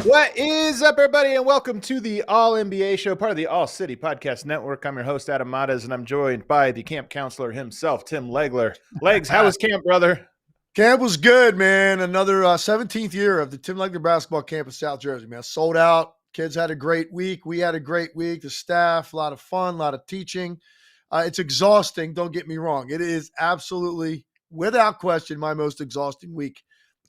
What is up, everybody, and welcome to the All-NBA show, part of the All-City Podcast Network. I'm your host, Adam Mares, and I'm joined by the camp counselor himself, Tim Legler. Legs, how was camp, brother? Camp was good, man. Another 17th year of the Tim Legler basketball camp in South Jersey, man. Sold out. Kids had a great week. We had a great week. The staff, a lot of fun, a lot of teaching. It's exhausting, don't get me wrong. It is absolutely, without question, my most exhausting week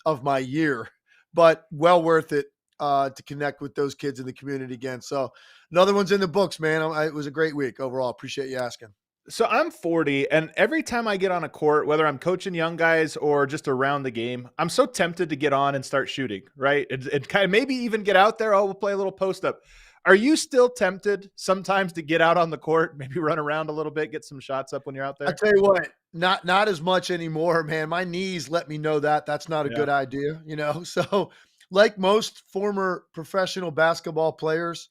of my year, but well worth it. To connect with those kids in the community again. So another one's in the books, man. It was a great week overall. Appreciate you asking. So I'm 40, and every time I get on a court, whether I'm coaching young guys or just around the game, I'm so tempted to get on and start shooting, right? And kind of maybe even get out there. Oh, we'll play a little post up. Are you still tempted sometimes to get out on the court, maybe run around a little bit, get some shots up when you're out there? I tell you what, not as much anymore, man. My knees let me know that that's not a good idea, you know? So like most former professional basketball players,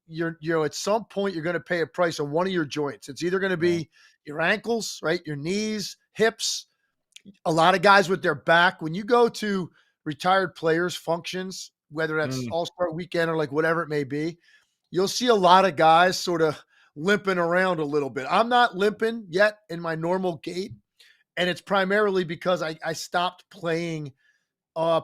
you're at some point you're going to pay a price on one of your joints. It's either going to be your ankles, right? Your knees, hips. A lot of guys with their back. When you go to retired players functions, whether that's All-Star Weekend or like whatever it may be, you'll see a lot of guys sort of limping around a little bit. I'm not limping yet in my normal gait, and it's primarily because I stopped playing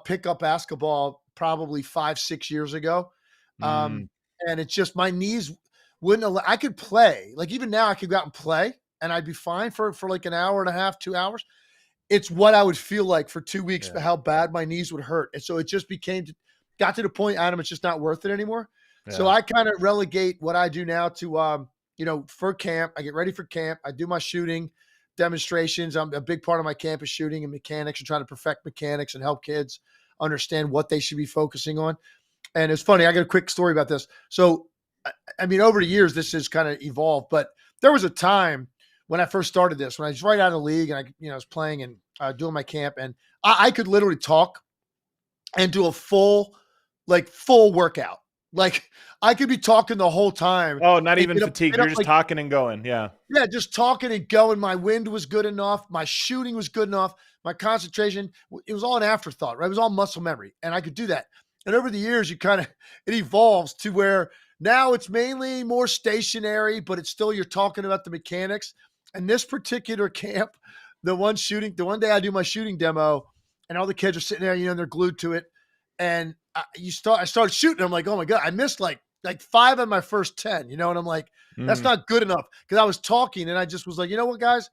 pickup basketball probably 5-6 years ago. And it's just my knees wouldn't allow. I could play. Like even now I could go out and play and I'd be fine for like an hour and a half, 2 hours. It's what I would feel like for 2 weeks, but how bad my knees would hurt. And so it just got to the point, Adam, it's just not worth it anymore. Yeah. So I kind of relegate what I do now to, for camp. I get ready for camp. I do my shooting demonstrations. A big part of my camp is shooting and mechanics and trying to perfect mechanics and help kids understand what they should be focusing on. And it's funny, I got a quick story about this. So, I mean, over the years, this has kind of evolved, but there was a time when I first started this, when I was right out of the league and I was playing and doing my camp, and I could literally talk and do a full workout. Like I could be talking the whole time. Oh, not even fatigued. You're just talking and going. Yeah. Yeah. Just talking and going. My wind was good enough. My shooting was good enough. My concentration, it was all an afterthought, right? It was all muscle memory and I could do that. And over the years, it evolves to where now it's mainly more stationary, but it's still, you're talking about the mechanics. And this particular camp, the one day I do my shooting demo and all the kids are sitting there, and they're glued to it. And I started shooting. I'm like, oh my God, I missed like 5 of my first 10, and I'm like, that's not good enough. Cause I was talking and I just was like, you know what, guys,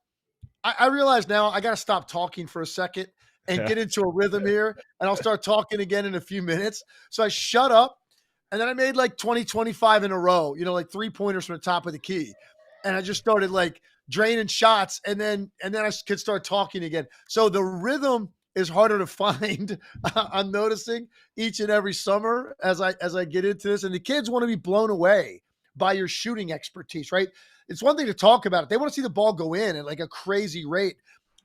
I realize now I got to stop talking for a second and get into a rhythm here. And I'll start talking again in a few minutes. So I shut up and then I made like 20, 25 in a row, like 3-pointers from the top of the key. And I just started like draining shots and then I could start talking again. So the rhythm is harder to find. I'm noticing each and every summer as I get into this, and the kids want to be blown away by your shooting expertise, right? It's one thing to talk about it. They want to see the ball go in at like a crazy rate.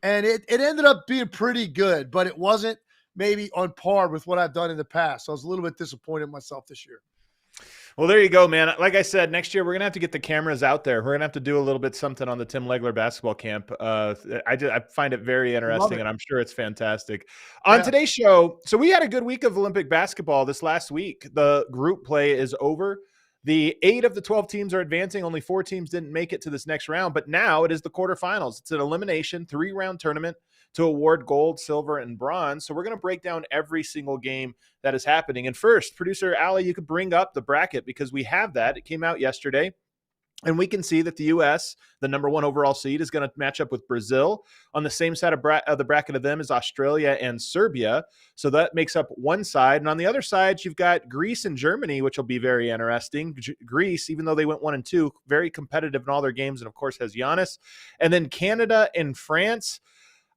And it ended up being pretty good, but it wasn't maybe on par with what I've done in the past. So I was a little bit disappointed in myself this year. Well, there you go, man. Like I said, next year we're going to have to get the cameras out there. We're going to have to do a little bit something on the Tim Legler basketball camp. I find it very interesting, and I'm sure it's fantastic. On today's show, so we had a good week of Olympic basketball this last week. The group play is over. The 8 of the 12 teams are advancing. Only 4 teams didn't make it to this next round, but now it is the quarterfinals. It's an elimination 3-round tournament to award gold, silver, and bronze. So we're going to break down every single game that is happening. And first, producer Allie, you could bring up the bracket because we have that. It came out yesterday. And we can see that the U.S., the number one overall seed, is going to match up with Brazil. On the same side of the bracket of them is Australia and Serbia. So that makes up one side. And on the other side, you've got Greece and Germany, which will be very interesting. Greece, even though they went 1-2, very competitive in all their games, and of course has Giannis. And then Canada and France.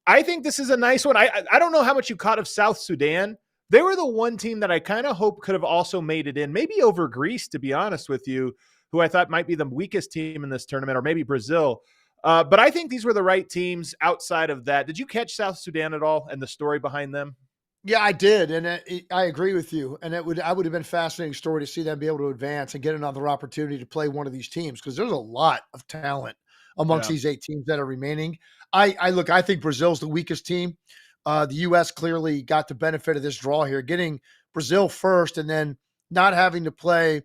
I think this is a nice one. I don't know how much you caught of South Sudan. They were the one team that I kind of hope could have also made it in, maybe over Greece, to be honest with you, who I thought might be the weakest team in this tournament, or maybe Brazil. But I think these were the right teams outside of that. Did you catch South Sudan at all and the story behind them? Yeah, I did, and I agree with you. And I would have been a fascinating story to see them be able to advance and get another opportunity to play one of these teams, because there's a lot of talent amongst these 8 teams that are remaining. I think Brazil's the weakest team. The U.S. clearly got the benefit of this draw here, getting Brazil first, and then not having to play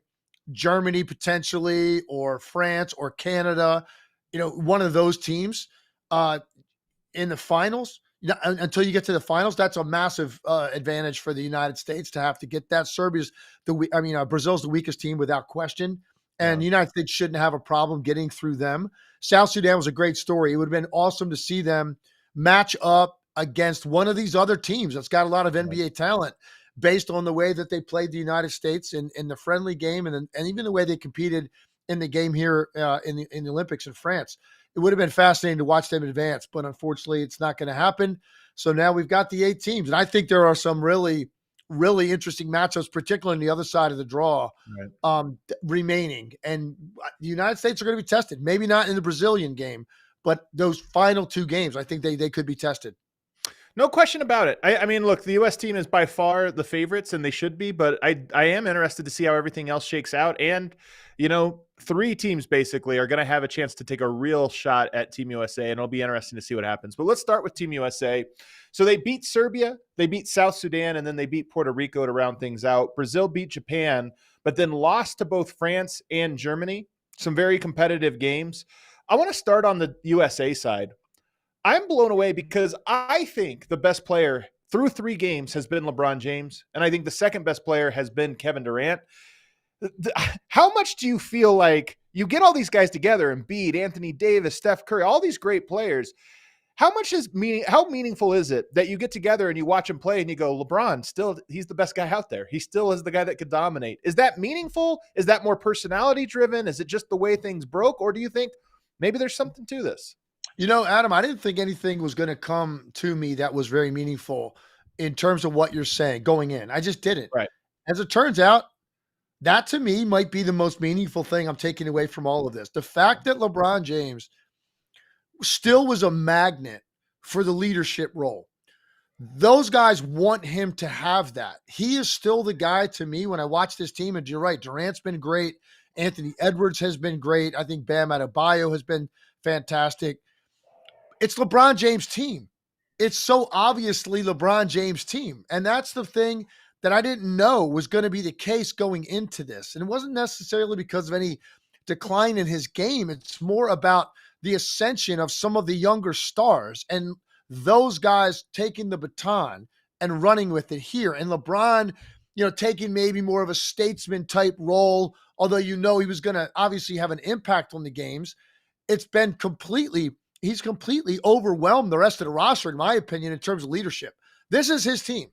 Germany potentially, or France or Canada, one of those teams in the finals. Until you get to the finals, that's a massive advantage for the United States to have to get that. Brazil's the weakest team without question, and the United States shouldn't have a problem getting through them. South Sudan was a great story. It would have been awesome to see them match up against one of these other teams that's got a lot of NBA talent, based on the way that they played the United States in the friendly game, and even the way they competed in the game here in the Olympics in France. It would have been fascinating to watch them advance, but unfortunately it's not going to happen. So now we've got the 8 teams, and I think there are some really, really interesting matchups, particularly on the other side of the draw, remaining. And the United States are going to be tested, maybe not in the Brazilian game, but those final 2 games, I think they could be tested. No question about it. I mean, look, the U.S. team is by far the favorites, and they should be, but I am interested to see how everything else shakes out. And, 3 teams basically are going to have a chance to take a real shot at Team USA, and it'll be interesting to see what happens. But let's start with Team USA. So they beat Serbia, they beat South Sudan, and then they beat Puerto Rico to round things out. Brazil beat Japan, but then lost to both France and Germany. Some very competitive games. I want to start on the USA side. I'm blown away because I think the best player through 3 games has been LeBron James, and I think the second best player has been Kevin Durant. How much do you feel like you get all these guys together, Embiid, Anthony Davis, Steph Curry, all these great players? How meaningful is it that you get together and you watch him play and you go, LeBron, still, he's the best guy out there. He still is the guy that could dominate. Is that meaningful? Is that more personality driven? Is it just the way things broke? Or do you think maybe there's something to this? Adam, I didn't think anything was going to come to me that was very meaningful in terms of what you're saying going in. I just didn't. Right. As it turns out, that to me might be the most meaningful thing I'm taking away from all of this. The fact that LeBron James still was a magnet for the leadership role. Those guys want him to have that. He is still the guy to me when I watch this team. And you're right, Durant's been great. Anthony Edwards has been great. I think Bam Adebayo has been fantastic. It's LeBron James' team. It's so obviously LeBron James' team. And that's the thing that I didn't know was going to be the case going into this. And it wasn't necessarily because of any decline in his game. It's more about the ascension of some of the younger stars and those guys taking the baton and running with it here. And LeBron, taking maybe more of a statesman type role, although he was going to obviously have an impact on the games. He's completely overwhelmed the rest of the roster, in my opinion, in terms of leadership. This is his team.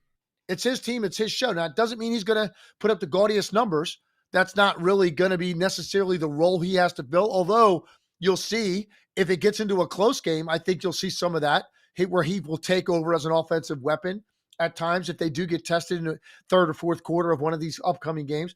It's his team. It's his show. Now, it doesn't mean he's going to put up the gaudiest numbers. That's not really going to be necessarily the role he has to fill, although you'll see if it gets into a close game, I think you'll see some of that where he will take over as an offensive weapon at times if they do get tested in the 3rd or 4th quarter of one of these upcoming games.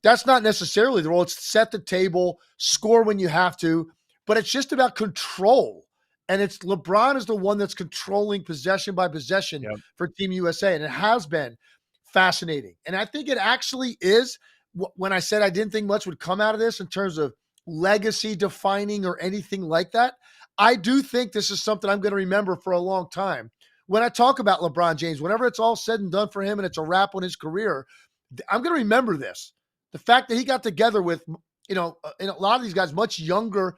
That's not necessarily the role. It's set the table, score when you have to, but it's just about control. And it's LeBron is the one that's controlling possession by possession for Team USA. And it has been fascinating. And I think it actually is, when I said I didn't think much would come out of this in terms of legacy defining or anything like that, I do think this is something I'm going to remember for a long time. When I talk about LeBron James, whenever it's all said and done for him and it's a wrap on his career, I'm going to remember this. The fact that he got together with, and a lot of these guys, much younger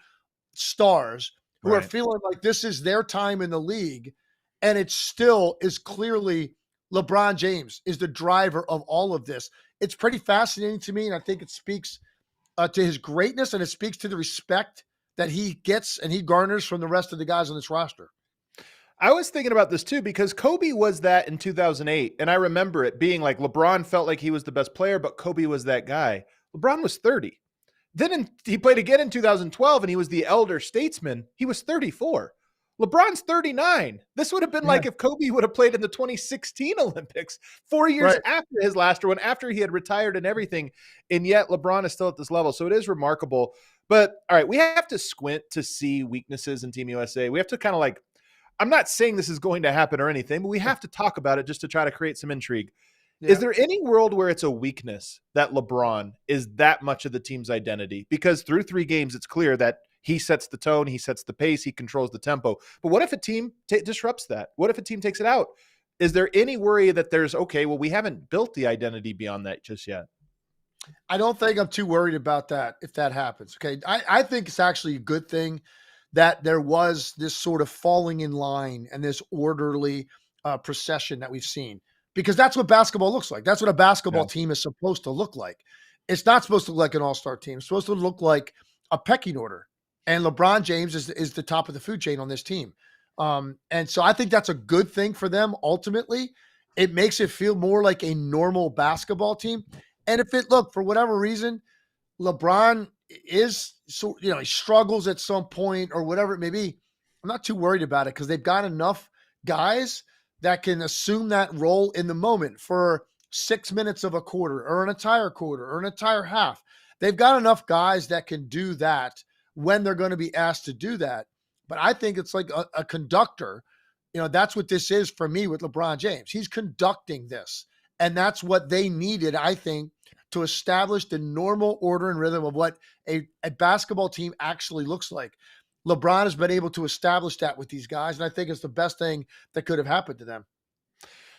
stars who are feeling like this is their time in the league, and it still is clearly LeBron James is the driver of all of this. It's pretty fascinating to me, and I think it speaks to his greatness, and it speaks to the respect that he gets and he garners from the rest of the guys on this roster. I was thinking about this too, because Kobe was that in 2008. And I remember it being like LeBron felt like he was the best player, but Kobe was that guy. LeBron was 30. Then he played again in 2012 and he was the elder statesman. He was 34. LeBron's 39. This would have been like if Kobe would have played in the 2016 Olympics 4 years after his last one, after he had retired and everything. And yet LeBron is still at this level. So it is remarkable. But all right, we have to squint to see weaknesses in Team USA. We have to kind of like, I'm not saying this is going to happen or anything, but we have to talk about it just to try to create some intrigue. Yeah. Is there any world where it's a weakness that LeBron is that much of the team's identity? Because through 3 games, it's clear that he sets the tone, he sets the pace, he controls the tempo. But what if a team disrupts that? What if a team takes it out? Is there any worry that there's, okay, well, we haven't built the identity beyond that just yet? I don't think I'm too worried about that if that happens. Okay. I think it's actually a good thing that there was this sort of falling in line and this orderly procession that we've seen, because that's what basketball looks like. That's what a basketball team is supposed to look like. It's not supposed to look like an all-star team. It's supposed to look like a pecking order. And LeBron James is the top of the food chain on this team. And so I think that's a good thing for them. Ultimately, it makes it feel more like a normal basketball team. And if it, look, for whatever reason, LeBron is, so, you know, he struggles at some point or whatever it may be, I'm not too worried about it, because they've got enough guys that can assume that role in the moment for 6 minutes of a quarter or an entire quarter or an entire half. They've got enough guys that can do that when they're going to be asked to do that. But I think it's like a conductor. You know, that's what this is for me with LeBron James. He's conducting this. And that's what they needed, I think, to establish the normal order and rhythm of what a basketball team actually looks like. LeBron has been able to establish that with these guys, and I think it's the best thing that could have happened to them.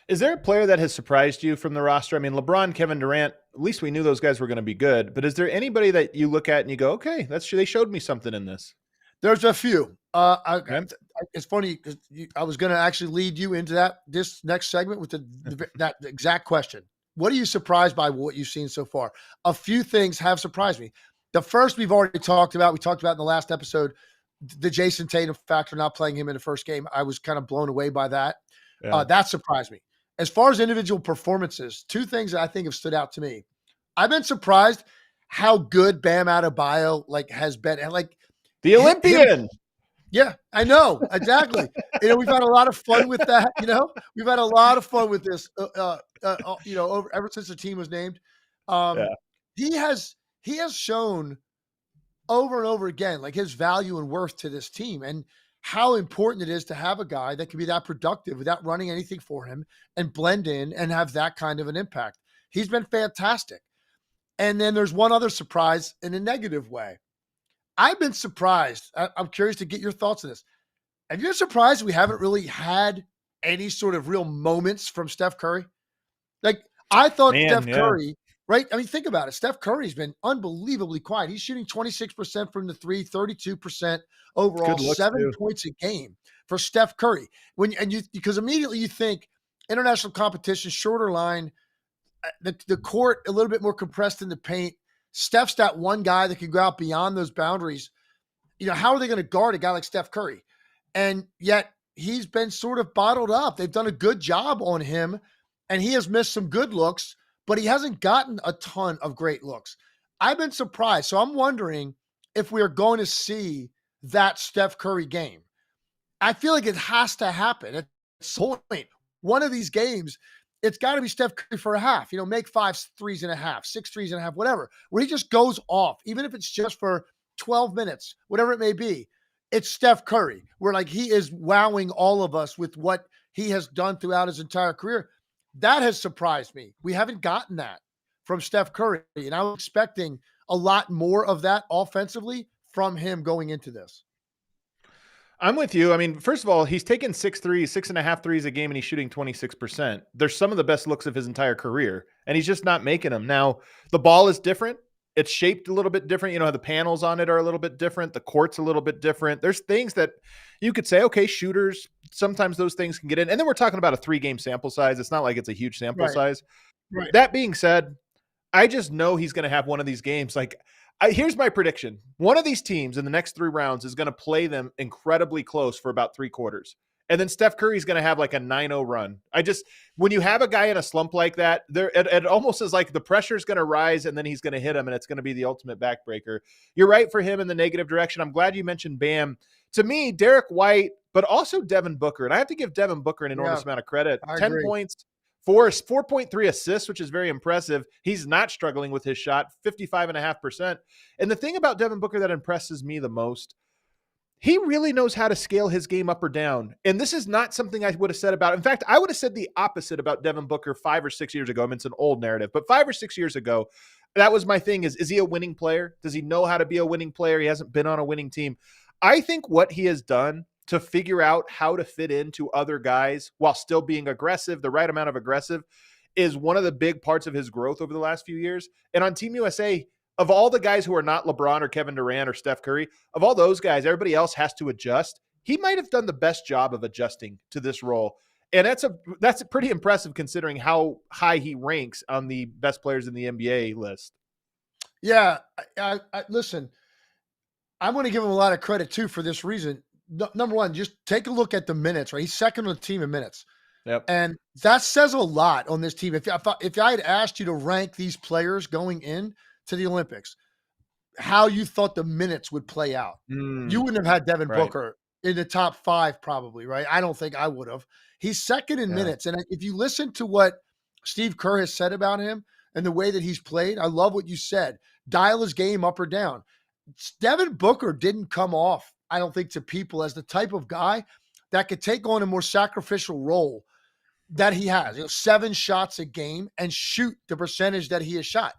Is there a player that has surprised you from the roster? I mean, LeBron, Kevin Durant, at least we knew those guys were going to be good. But is there anybody that you look at and you go, okay, they showed me something in this? There's a few. It's funny because I was going to actually lead you into this next segment with that exact question. What are you surprised by what you've seen so far? A few things have surprised me. The first we've already talked about. We talked about in the last episode, the Jason Tatum factor, not playing him in the first game. I was kind of blown away by that. Yeah. That surprised me. As far as individual performances, 2 things that I think have stood out to me. I've been surprised how good Bam Adebayo has been, and the Olympian. Yeah, I know. Exactly. We've had a lot of fun with that. We've had a lot of fun with this, ever since the team was named. He has shown over and over again, his value and worth to this team, and how important it is to have a guy that can be that productive without running anything for him and blend in and have that kind of an impact. He's been fantastic. And then there's one other surprise in a negative way. I've been surprised. I'm curious to get your thoughts on this. Have you been surprised we haven't really had any sort of real moments from Steph Curry? I thought Steph Curry, right? I mean, think about it. Steph Curry's been unbelievably quiet. He's shooting 26% from the 3, 32% overall, 7 points a game for Steph Curry. Because immediately you think international competition, shorter line, the court a little bit more compressed in the paint. Steph's that one guy that can go out beyond those boundaries. How are they going to guard a guy like Steph Curry? And yet he's been sort of bottled up. They've done a good job on him, and he has missed some good looks, but he hasn't gotten a ton of great looks. I've been surprised. So I'm wondering if we are going to see that Steph Curry game. I feel like it has to happen at some point. One of these games, it's got to be Steph Curry for a half, make 5 threes and a half, 6 threes and a half, whatever, where he just goes off, even if it's just for 12 minutes, whatever it may be. It's Steph Curry, where he is wowing all of us with what he has done throughout his entire career. That has surprised me. We haven't gotten that from Steph Curry, and I was expecting a lot more of that offensively from him going into this. I'm with you. I mean, first of all, he's taken 6 threes, 6.5 threes a game, and he's shooting 26%. There's some of the best looks of his entire career, and he's just not making them. Now, the ball is different. It's shaped a little bit different. The panels on it are a little bit different. The court's a little bit different. There's things that you could say, okay, shooters, sometimes those things can get in. And then we're talking about a 3-game sample size. It's not like it's a huge sample size. Right. That being said, I just know he's going to have one of these games. Here's my prediction. One of these teams in the next 3 rounds is going to play them incredibly close for about 3 quarters. And then Steph Curry's going to have like a 9-0 run. When you have a guy in a slump like that, it almost is like the pressure's going to rise and then he's going to hit him and it's going to be the ultimate backbreaker. You're right for him in the negative direction. I'm glad you mentioned Bam. To me, Derek White, but also Devin Booker. And I have to give Devin Booker an enormous amount of credit. 10 points, 4.3 assists, which is very impressive. He's not struggling with his shot, 55.5%. And the thing about Devin Booker that impresses me the most, he really knows how to scale his game up or down. And this is not something I would have said about. In fact, I would have said the opposite about Devin Booker 5 or 6 years ago. I mean, it's an old narrative, but 5 or 6 years ago, that was my thing is he a winning player? Does he know how to be a winning player? He hasn't been on a winning team. I think what he has done to figure out how to fit into other guys while still being aggressive, the right amount of aggressive, is one of the big parts of his growth over the last few years. And on Team USA, of all the guys who are not LeBron or Kevin Durant or Steph Curry, of all those guys, everybody else has to adjust. He might have done the best job of adjusting to this role. And that's pretty impressive considering how high he ranks on the best players in the NBA list. Yeah. I listen, I'm going to give him a lot of credit too for this reason. Number one, just take a look at the minutes, right? He's second on the team in minutes. Yep. And that says a lot on this team. If I had asked you to rank these players going in to the Olympics, how you thought the minutes would play out, you wouldn't have had Devin Booker in the top 5 probably, right? I don't think I would have. He's second in minutes. And if you listen to what Steve Kerr has said about him and the way that he's played, I love what you said. Dial his game up or down. Devin Booker didn't come off, I don't think, to people as the type of guy that could take on a more sacrificial role that he has. 7 shots a game and shoot the percentage that he has shot,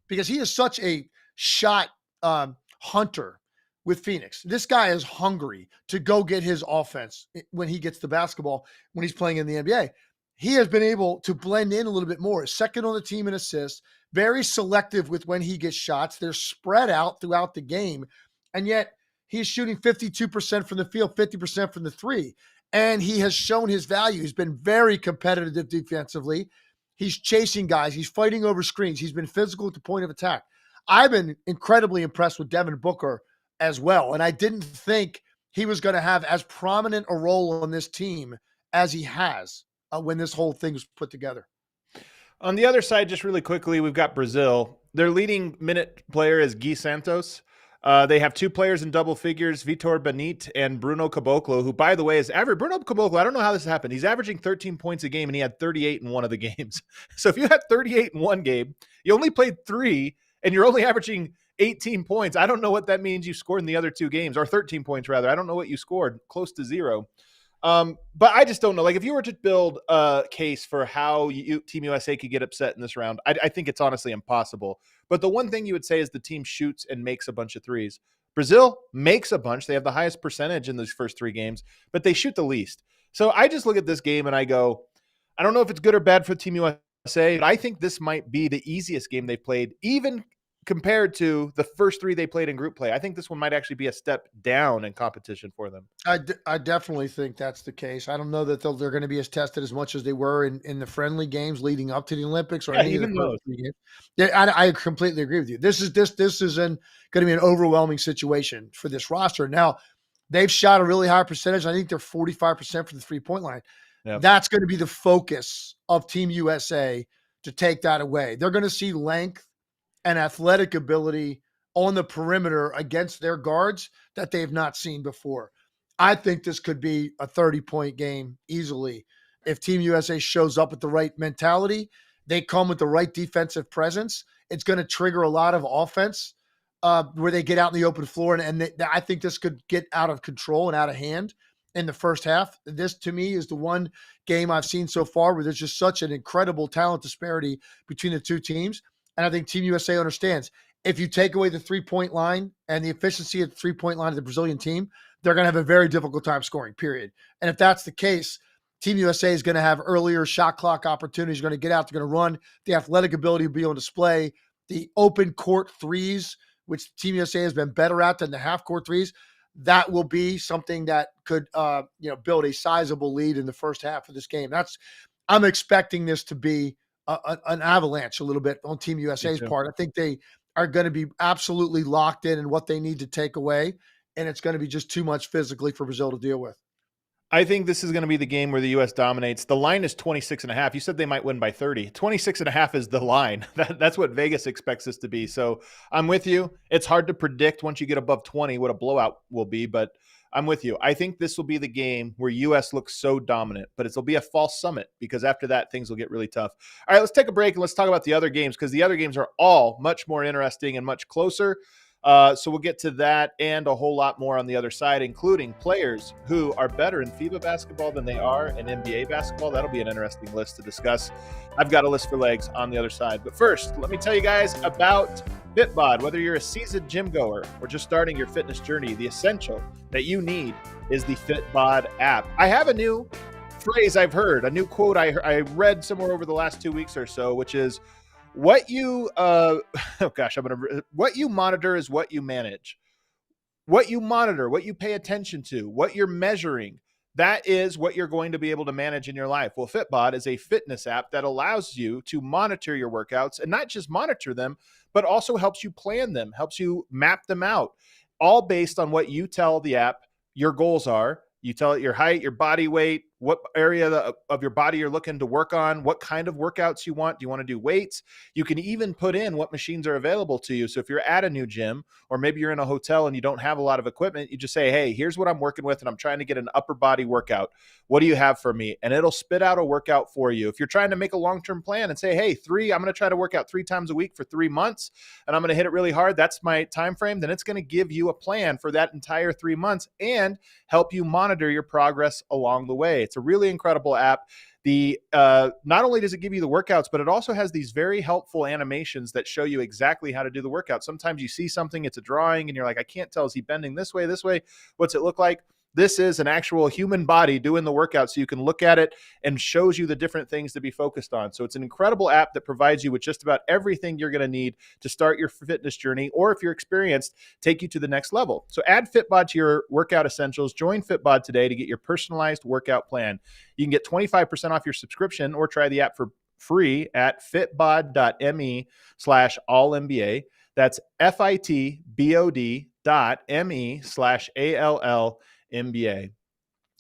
because he is such a shot hunter with Phoenix. This guy is hungry to go get his offense when he gets the basketball, when he's playing in the NBA. He has been able to blend in a little bit more. Second on the team in assists, very selective with when he gets shots. They're spread out throughout the game, and yet he's shooting 52% from the field, 50% from the 3. And he has shown his value. He's been very competitive defensively. He's chasing guys. He's fighting over screens. He's been physical at the point of attack. I've been incredibly impressed with Devin Booker as well. And I didn't think he was going to have as prominent a role on this team as he has when this whole thing was put together. On the other side, just really quickly, we've got Brazil. Their leading minute player is Gui Santos. They have 2 players in double figures, Vitor Benite and Bruno Caboclo, who, by the way, is average. Bruno Caboclo, I don't know how this happened. He's averaging 13 points a game, and he had 38 in one of the games. So if you had 38 in one game, you only played 3, and you're only averaging 18 points. I don't know what that means you scored in the other 2 games, or 13 points, rather. I don't know what you scored, close to 0. But I just don't know. Like, if you were to build a case for how Team USA could get upset in this round, I think it's honestly impossible. But the one thing you would say is the team shoots and makes a bunch of threes. Brazil makes a bunch. They have the highest percentage in those first 3 games, but they shoot the least. So I just look at this game and I go, I don't know if it's good or bad for Team USA, but I think this might be the easiest game they've played, even compared to the first 3 they played in group play. I think this one might actually be a step down in competition for them. I definitely think that's the case. I don't know that they're going to be as tested as much as they were in the friendly games leading up to the Olympics or any of the first 3 games. Yeah, I completely agree with you. This is going to be an overwhelming situation for this roster. Now, they've shot a really high percentage. I think they're 45% from the 3-point line. Yep. That's going to be the focus of Team USA to take that away. They're going to see length and athletic ability on the perimeter against their guards that they've not seen before. I think this could be a 30-point game easily. If Team USA shows up with the right mentality, they come with the right defensive presence, it's going to trigger a lot of offense where they get out in the open floor. And I think this could get out of control and out of hand in the first half. This, to me, is the one game I've seen so far where there's just such an incredible talent disparity between the 2 teams. And I think Team USA understands if you take away the 3-point line and the efficiency of the 3-point line of the Brazilian team, they're going to have a very difficult time scoring, period. And if that's the case, Team USA is going to have earlier shot clock opportunities. They're going to get out. They're going to run. The athletic ability will be on display. The open court threes, which Team USA has been better at than the half court threes, that will be something that could build a sizable lead in the first half of this game. I'm expecting this to be an avalanche a little bit on Team USA's part. I think they are going to be absolutely locked in what they need to take away. And it's going to be just too much physically for Brazil to deal with. I think this is going to be the game where the U.S. dominates. The line is 26.5. You said they might win by 30. 26.5 is the line. That's what Vegas expects this to be. So I'm with you. It's hard to predict once you get above 20 what a blowout will be, but I'm with you. I think this will be the game where U.S. looks so dominant, but it'll be a false summit because after that, things will get really tough. All right, let's take a break and let's talk about the other games because the other games are all much more interesting and much closer. So we'll get to that and a whole lot more on the other side, including players who are better in FIBA basketball than they are in NBA basketball. That'll be an interesting list to discuss. I've got a list for legs on the other side. But first, let me tell you guys about Fitbod. Whether you're a seasoned gym goer or just starting your fitness journey, the essential that you need is the Fitbod app. I have a new phrase I've heard, a new quote I read somewhere over the last 2 weeks or so, which is, what you what you monitor is what you manage. What you monitor, what you pay attention to, what you're measuring, that is what you're going to be able to manage in your life. Well, Fitbod is a fitness app that allows you to monitor your workouts, and not just monitor them, but also helps you plan them, helps you map them out, all based on what you tell the app your goals are. You tell it your height, your body weight, what area of your body you're looking to work on, what kind of workouts you want. Do you want to do weights? You can even put in what machines are available to you. So if you're at a new gym, or maybe you're in a hotel and you don't have a lot of equipment, you just say, hey, here's what I'm working with, and I'm trying to get an upper body workout. What do you have for me? And it'll spit out a workout for you. If you're trying to make a long-term plan and say, hey, I'm going to try to work out 3 times a week for 3 months, and I'm going to hit it really hard, that's my time frame, then it's going to give you a plan for that entire 3 months and help you monitor your progress along the way. It's a really incredible app. Not only does it give you the workouts, but it also has these very helpful animations that show you exactly how to do the workout. Sometimes you see something, it's a drawing, and you're like, I can't tell, is he bending this way? What's it look like? This is an actual human body doing the workout, so you can look at it and shows you the different things to be focused on. So it's an incredible app that provides you with just about everything you're going to need to start your fitness journey, or if you're experienced, take you to the next level. So add Fitbod to your workout essentials. Join Fitbod today to get your personalized workout plan. You can get 25% off your subscription or try the app for free at fitbod.me/allnba. That's fitbod.me/ALLNBA.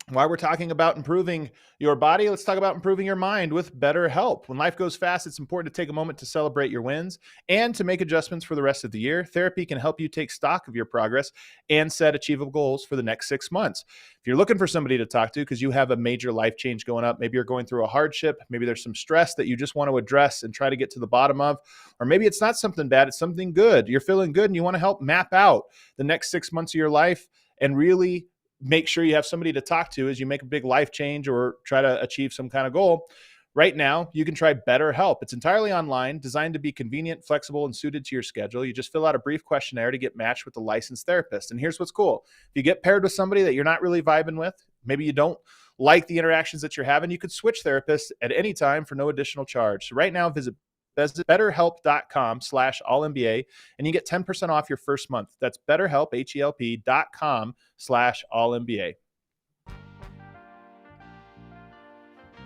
While we're talking about improving your body, let's talk about improving your mind with BetterHelp. When life goes fast, it's important to take a moment to celebrate your wins and to make adjustments for the rest of the year. Therapy can help you take stock of your progress and set achievable goals for the next 6 months. If you're looking for somebody to talk to because you have a major life change going up, maybe you're going through a hardship, maybe there's some stress that you just want to address and try to get to the bottom of, or maybe it's not something bad, it's something good. You're feeling good and you want to help map out the next 6 months of your life and really make sure you have somebody to talk to as you make a big life change or try to achieve some kind of goal. Right now, you can try BetterHelp. It's entirely online, designed to be convenient, flexible, and suited to your schedule. You just fill out a brief questionnaire to get matched with a licensed therapist. And here's what's cool. If you get paired with somebody that you're not really vibing with, maybe you don't like the interactions that you're having, you could switch therapists at any time for no additional charge. So right now, visit BetterHelp.com/AllNBA, and you get 10% off your first month. That's BetterHelp, HELP.com/AllNBA.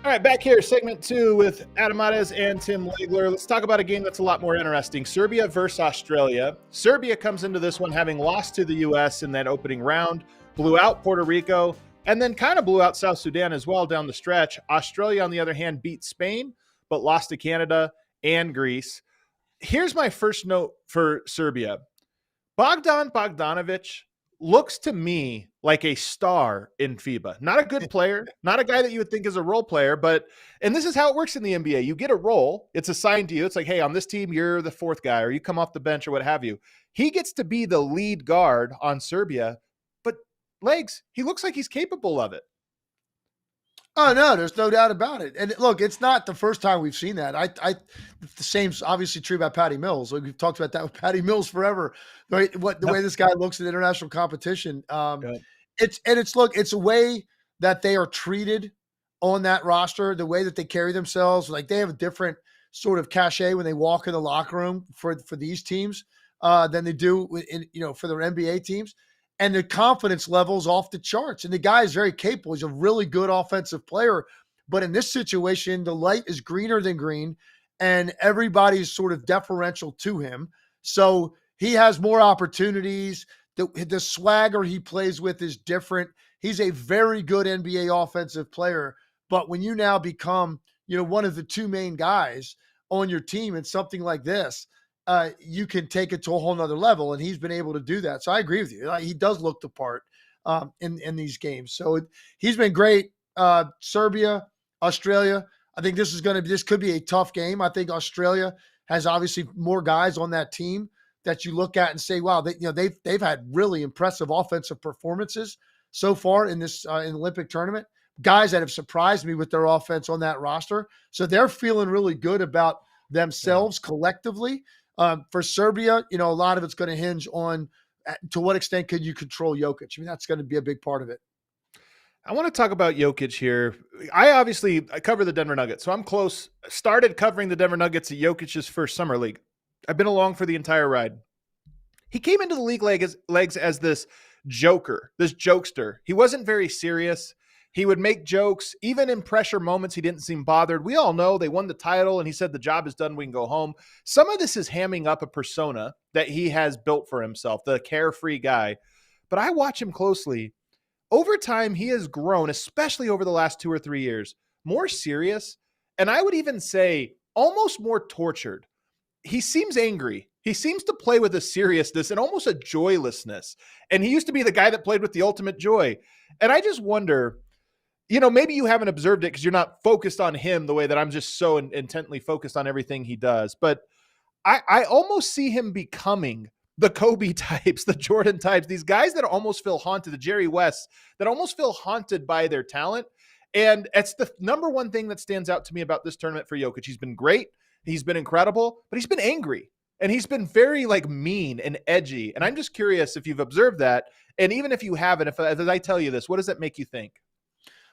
All right, back here, segment 2 with Adam Mares and Tim Legler. Let's talk about a game that's a lot more interesting. Serbia versus Australia. Serbia comes into this one having lost to the U.S. in that opening round, blew out Puerto Rico, and then kind of blew out South Sudan as well down the stretch. Australia, on the other hand, beat Spain, but lost to Canada and Greece. Here's my first note for Serbia. Bogdan Bogdanovic looks to me like a star in FIBA. Not a good player, not a guy that you would think is a role player, and this is how it works in the NBA. You get a role, it's assigned to you. It's like, hey, on this team, you're the 4th guy, or you come off the bench or what have you. He gets to be the lead guard on Serbia, but legs, he looks like he's capable of it. Oh, no, there's no doubt about it. And look, it's not the first time we've seen that. The same's obviously true about Patty Mills. Like, we've talked about that with Patty Mills forever. Right? The way this guy looks at international competition. It's a way that they are treated on that roster, the way that they carry themselves. Like, they have a different sort of cachet when they walk in the locker room for these teams than they do for their NBA teams. And the confidence level's off the charts. And the guy is very capable. He's a really good offensive player. But in this situation, the light is greener than green, and everybody's sort of deferential to him. So he has more opportunities. The swagger he plays with is different. He's a very good NBA offensive player. But when you now become, one of the two main guys on your team in something like this, you can take it to a whole nother level. And he's been able to do that. So I agree with you. He does look the part in these games. So he's been great. Serbia, Australia. I think this could be a tough game. I think Australia has obviously more guys on that team that you look at and say, wow, they've had really impressive offensive performances so far in this in the Olympic tournament. Guys that have surprised me with their offense on that roster. So they're feeling really good about themselves collectively. For Serbia, a lot of it's going to hinge on to what extent could you control Jokic. I mean, that's going to be a big part of it. I want to talk about Jokic here. I cover the Denver Nuggets, so I'm close. Started covering the Denver Nuggets at Jokic's first summer league. I've been along for the entire ride. He came into the league legs as this joker, this jokester. He wasn't very serious. He would make jokes. Even in pressure moments, he didn't seem bothered. We all know they won the title, and he said, the job is done, we can go home. Some of this is hamming up a persona that he has built for himself, the carefree guy. But I watch him closely. Over time, he has grown, especially over the last 2 or 3 years, more serious, and I would even say almost more tortured. He seems angry. He seems to play with a seriousness and almost a joylessness. And he used to be the guy that played with the ultimate joy. And I just wonder, maybe you haven't observed it because you're not focused on him the way that I'm just so intently focused on everything he does. But I almost see him becoming the Kobe types, the Jordan types, these guys that almost feel haunted, the Jerry West, that almost feel haunted by their talent. And it's the number one thing that stands out to me about this tournament for Jokic. He's been great. He's been incredible, but he's been angry. And he's been very mean and edgy. And I'm just curious if you've observed that. And even if you haven't, as I tell you this, what does that make you think?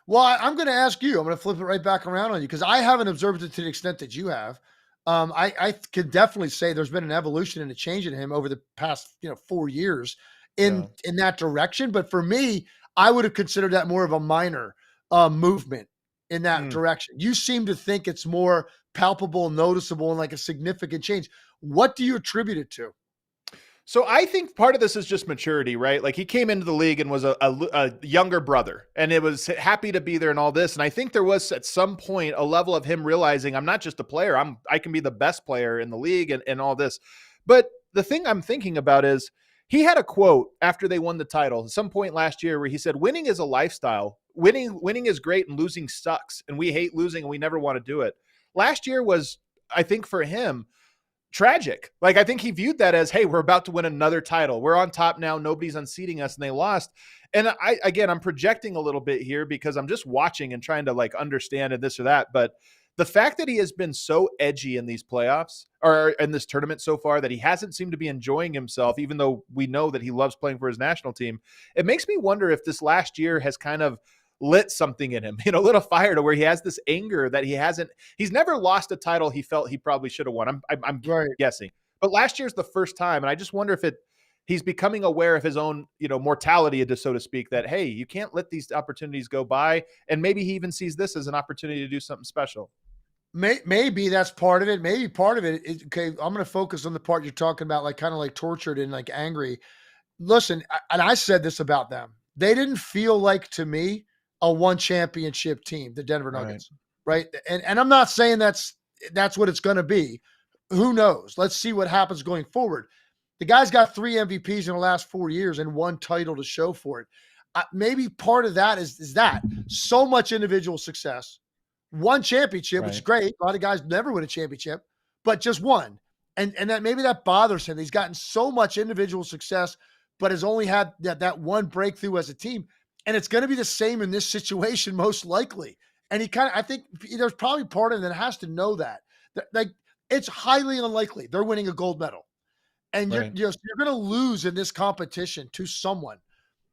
Well, I'm going to ask you. I'm going to flip it right back around on you because I haven't observed it to the extent that you have. I could definitely say there's been an evolution and a change in him over the past 4 years in that direction. But for me, I would have considered that more of a minor movement in that direction. You seem to think it's more palpable, noticeable, and like a significant change. What do you attribute it to? So I think part of this is just maturity, right? Like he came into the league and was a younger brother and it was happy to be there and all this. And I think there was at some point a level of him realizing I'm not just a player. I can be the best player in the league and all this. But the thing I'm thinking about is he had a quote after they won the title at some point last year where he said, winning is a lifestyle. Winning is great and losing sucks. And we hate losing and we never want to do it. Last year was, I think for him, tragic. I think he viewed that as, hey, we're about to win another title. We're on top now. Nobody's unseating us and they lost. And I'm projecting a little bit here because I'm just watching and trying to understand and this or that. But the fact that he has been so edgy in these playoffs or in this tournament so far that he hasn't seemed to be enjoying himself, even though we know that he loves playing for his national team, it makes me wonder if this last year has kind of lit something in him, lit a fire to where he has this anger that he's never lost a title he felt he probably should have won. I'm right. Guessing, but last year's the first time. And I just wonder if he's becoming aware of his own, mortality, so to speak, that, hey, you can't let these opportunities go by. And maybe he even sees this as an opportunity to do something special. Maybe that's part of it. Maybe part of it is, okay, I'm going to focus on the part you're talking about, kind of tortured and angry. Listen, and I said this about them. They didn't feel like, to me, a one championship team, the Denver Nuggets, right? And I'm not saying that's what it's going to be. Who knows? Let's see what happens going forward. The guy's got 3 MVPs in the last 4 years and 1 title to show for it. Maybe part of that is that so much individual success, 1 championship, which is great. A lot of guys never win a championship, but just 1. And that maybe that bothers him. He's gotten so much individual success, but has only had that 1 breakthrough as a team. And it's going to be the same in this situation, most likely. And I think there's probably part of it that has to know that. It's highly unlikely they're winning a gold medal. And you're going to lose in this competition to someone,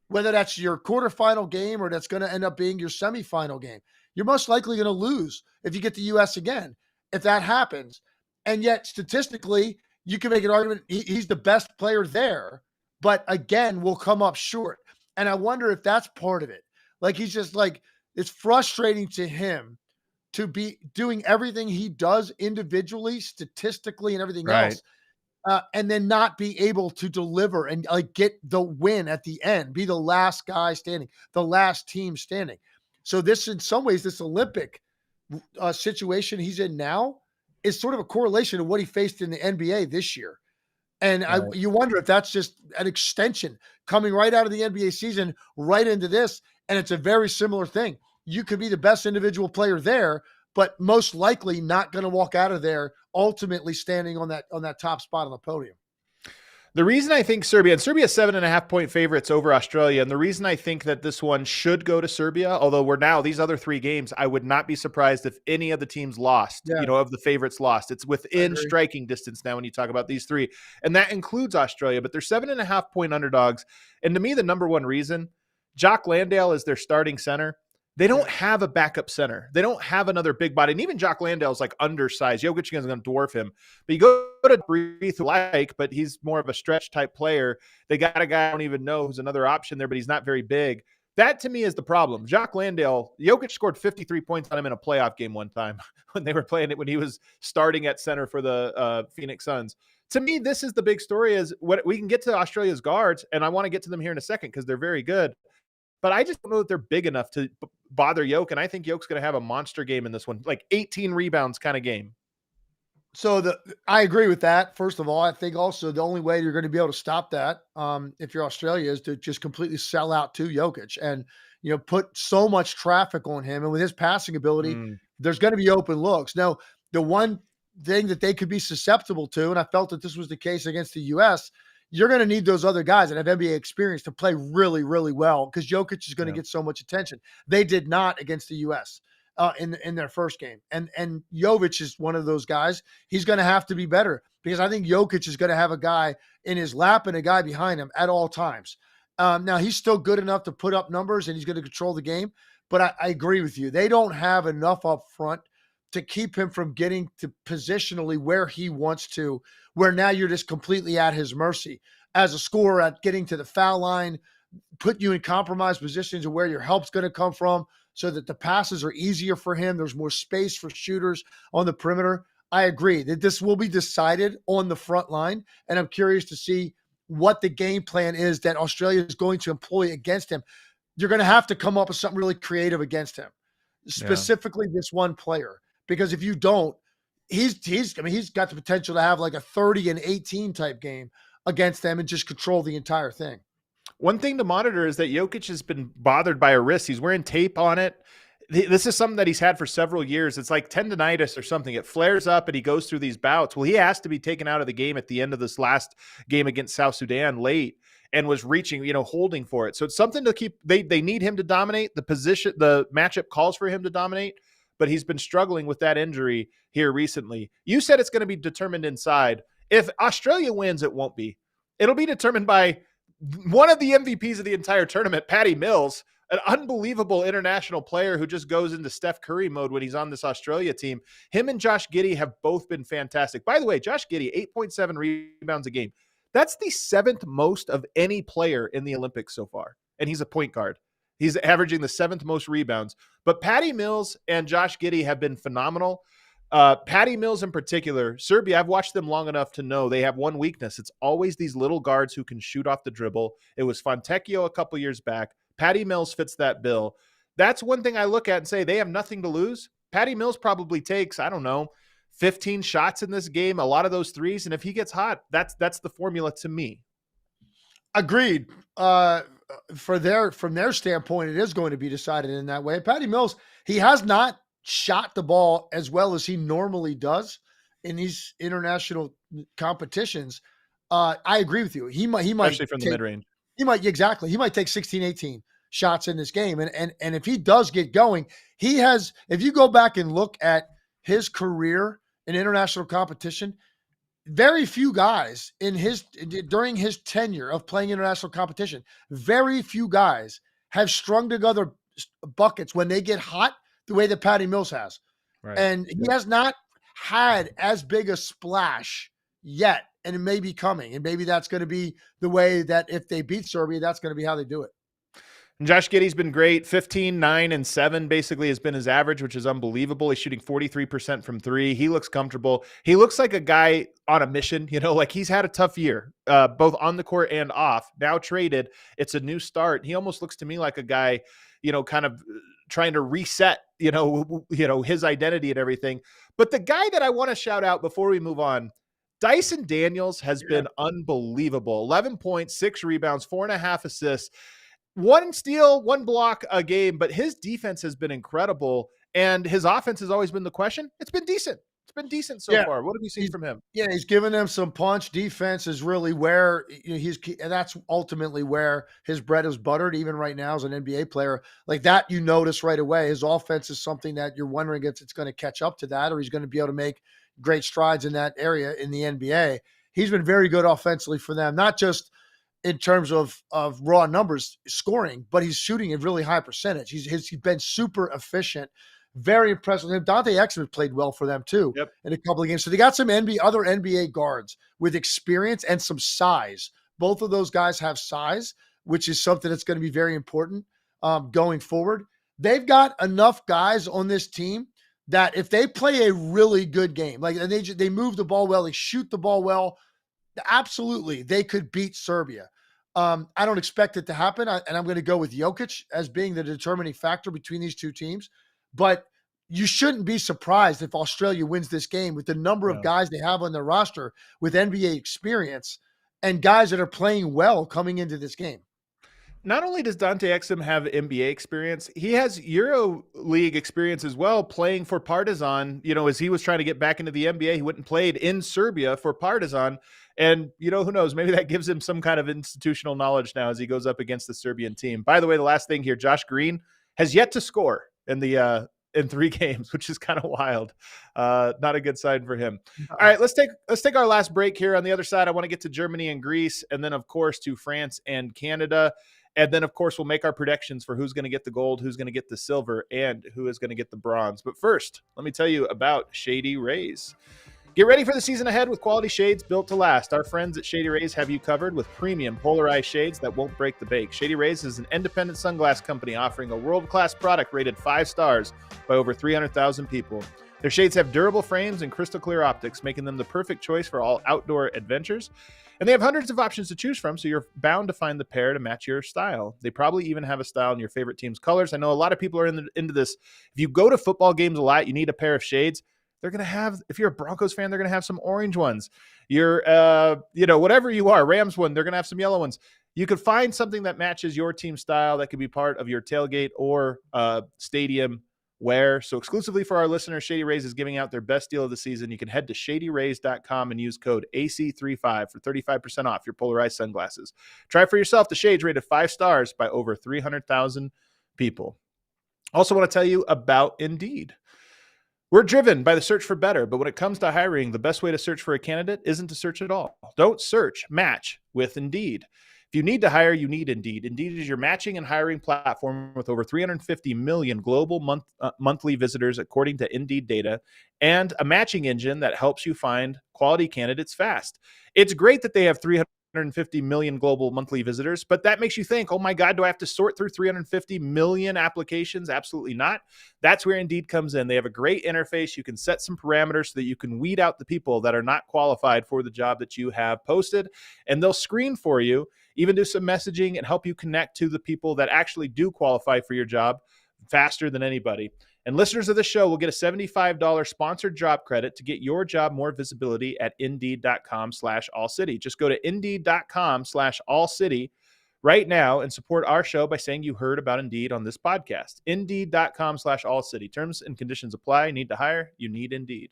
whether that's your quarterfinal game or that's going to end up being your semifinal game. You're most likely going to lose if you get the U.S. again, if that happens. And yet, statistically, you can make an argument he's the best player there, but again, will come up short. And I wonder if that's part of it. He's just it's frustrating to him to be doing everything he does individually, statistically, and everything else. and then not be able to deliver and like get the win at the end, be the last guy standing, the last team standing. So this, in some ways, this Olympic situation he's in now is sort of a correlation to what he faced in the NBA this year. And you wonder if that's just an extension coming right out of the NBA season, right into this. And it's a very similar thing. You could be the best individual player there, but most likely not going to walk out of there ultimately standing on that top spot on the podium. The reason I think Serbia 7.5-point favorites over Australia. And the reason I think that this one should go to Serbia, although we're now these other 3 games, I would not be surprised if any of the teams lost, of the favorites lost. It's within striking distance now when you talk about these 3. And that includes Australia, but they're 7.5-point underdogs. And to me, the number one reason, Jock Landale is their starting center. They don't have a backup center. They don't have another big body. And even Jock Landale is like undersized. Jokic is going to dwarf him. But you go to Breathe but he's more of a stretch type player. They got a guy I don't even know who's another option there, but he's not very big. That to me is the problem. Jock Landale, Jokic scored 53 points on him in a playoff game one time when they were playing it, when he was starting at center for the Phoenix Suns. To me, this is the big story, is what we can get to Australia's guards, and I want to get to them here in a second because they're very good. But I just don't know that they're big enough to bother Jokic, and I think Jokic's going to have a monster game in this one, like 18 rebounds kind of game. So I agree with that. First of all, I think also the only way you're going to be able to stop that, if you're Australia, is to just completely sell out to Jokic and put so much traffic on him. And with his passing ability, there's going to be open looks. Now, the one thing that they could be susceptible to, and I felt that this was the case against the U.S., you're going to need those other guys that have NBA experience to play really, really well because Jokic is going to get so much attention. They did not against the U.S. In their first game. And Jovic is one of those guys. He's going to have to be better because I think Jokic is going to have a guy in his lap and a guy behind him at all times. Now, he's still good enough to put up numbers and he's going to control the game. But I agree with you. They don't have enough up front to keep him from getting to positionally where he wants to, where now you're just completely at his mercy as a scorer at getting to the foul line, put you in compromised positions of where your help's going to come from so that the passes are easier for him. There's more space for shooters on the perimeter. I agree that this will be decided on the front line, and I'm curious to see what the game plan is that Australia is going to employ against him. You're going to have to come up with something really creative against him, specifically this one player. Because if you don't, he's got the potential to have like a 30-18 type game against them and just control the entire thing. One thing to monitor is that Jokic has been bothered by a wrist. He's wearing tape on it. This is something that he's had for several years. It's like tendonitis or something. It flares up and he goes through these bouts. Well, he has to be taken out of the game at the end of this last game against South Sudan late and was reaching, holding for it. So it's something to keep. They need him to dominate. The matchup calls for him to dominate, but he's been struggling with that injury here recently. You said it's going to be determined inside. If Australia wins, it won't be. It'll be determined by one of the MVPs of the entire tournament, Patty Mills, an unbelievable international player who just goes into Steph Curry mode when he's on this Australia team. Him and Josh Giddey have both been fantastic. By the way, Josh Giddey, 8.7 rebounds a game. That's the 7th most of any player in the Olympics so far. And he's a point guard. He's averaging the 7th most rebounds. But Patty Mills and Josh Giddey have been phenomenal. Patty Mills in particular, Serbia, I've watched them long enough to know they have one weakness. It's always these little guards who can shoot off the dribble. It was Fontecchio a couple years back. Patty Mills fits that bill. That's one thing I look at and say they have nothing to lose. Patty Mills probably takes, 15 shots in this game, a lot of those threes. And if he gets hot, that's the formula to me. Agreed. From their standpoint, it is going to be decided in that way. Patty Mills, he has not shot the ball as well as he normally does in these international competitions. I agree with you. He might, especially from the mid-range. He might take 16, 18 shots in this game. And if he does get going, if you go back and look at his career in international competition, very few guys during his tenure of playing international competition, very few guys have strung together buckets when they get hot the way that Patty Mills has. Right. And he has not had as big a splash yet, and it may be coming. And maybe that's going to be the way that if they beat Serbia, that's going to be how they do it. And Josh Giddey's been great. 15, 9, and 7 basically has been his average, which is unbelievable. He's shooting 43% from three. He looks comfortable. He looks like a guy on a mission, like he's had a tough year, both on the court and off. Now traded, it's a new start. He almost looks to me like a guy, kind of trying to reset, his identity and everything. But the guy that I want to shout out before we move on, Dyson Daniels has been unbelievable. 11 points, 6 rebounds, 4.5 assists. 1 steal, 1 block a game, but his defense has been incredible, and his offense has always been the question. It's been decent. It's been decent so far. What have you seen from him? Yeah, he's given them some punch. Defense is really where and that's ultimately where his bread is buttered. Even right now, as an NBA player, like that, you notice right away. His offense is something that you're wondering if it's going to catch up to that, or he's going to be able to make great strides in that area in the NBA. He's been very good offensively for them, not just in terms of raw numbers scoring, but he's shooting a really high percentage. He's been super efficient, very impressive with him. Dante Exum played well for them too in a couple of games. So they got some other NBA guards with experience and some size. Both of those guys have size, which is something that's going to be very important going forward. They've got enough guys on this team that if they play a really good game, like and they move the ball well, they shoot the ball well, absolutely, they could beat Serbia. I don't expect it to happen, and I'm going to go with Jokic as being the determining factor between these two teams. But you shouldn't be surprised if Australia wins this game with the number of guys they have on their roster with NBA experience and guys that are playing well coming into this game. Not only does Dante Exum have NBA experience, he has Euro League experience as well, playing for Partizan. As he was trying to get back into the NBA, he went and played in Serbia for Partizan. And, who knows, maybe that gives him some kind of institutional knowledge now as he goes up against the Serbian team. By the way, the last thing here, Josh Green has yet to score in 3 games, which is kind of wild. Not a good sign for him. All right, let's take our last break here. On the other side, I want to get to Germany and Greece, and then, of course, to France and Canada. And then, of course, we'll make our predictions for who's going to get the gold, who's going to get the silver, and who is going to get the bronze. But first, let me tell you about Shady Rays. Get ready for the season ahead with quality shades built to last. Our friends at Shady Rays have you covered with premium polarized shades that won't break the bank. Shady Rays is an independent sunglass company offering a world-class product rated 5 stars by over 300,000 people. Their shades have durable frames and crystal clear optics, making them the perfect choice for all outdoor adventures. And they have hundreds of options to choose from, so you're bound to find the pair to match your style. They probably even have a style in your favorite team's colors. I know a lot of people are into this. If you go to football games a lot, you need a pair of shades. They're going to have, if you're a Broncos fan, they're going to have some orange ones. You're, whatever you are, Rams one, they're going to have some yellow ones. You could find something that matches your team style that could be part of your tailgate or stadium wear. So exclusively for our listeners, Shady Rays is giving out their best deal of the season. You can head to shadyrays.com and use code AC35 for 35% off your polarized sunglasses. Try for yourself the shades rated 5 stars by over 300,000 people. Also want to tell you about Indeed. We're driven by the search for better, but when it comes to hiring, the best way to search for a candidate isn't to search at all. Don't search, match with Indeed. If you need to hire, you need Indeed. Indeed is your matching and hiring platform with over 350 million global monthly visitors, according to Indeed data, and a matching engine that helps you find quality candidates fast. It's great that they have 350 million global monthly visitors, but that makes you think, oh my God, do I have to sort through 350 million applications? Absolutely not. That's where Indeed comes in. They have a great interface. You can set some parameters so that you can weed out the people that are not qualified for the job that you have posted, and they'll screen for you, even do some messaging and help you connect to the people that actually do qualify for your job faster than anybody. And listeners of the show will get a $75 sponsored job credit to get your job more visibility at Indeed.com/AllCity. Just go to Indeed.com/AllCity right now and support our show by saying you heard about Indeed on this podcast. Indeed.com/AllCity. Terms and conditions apply. Need to hire? You need Indeed.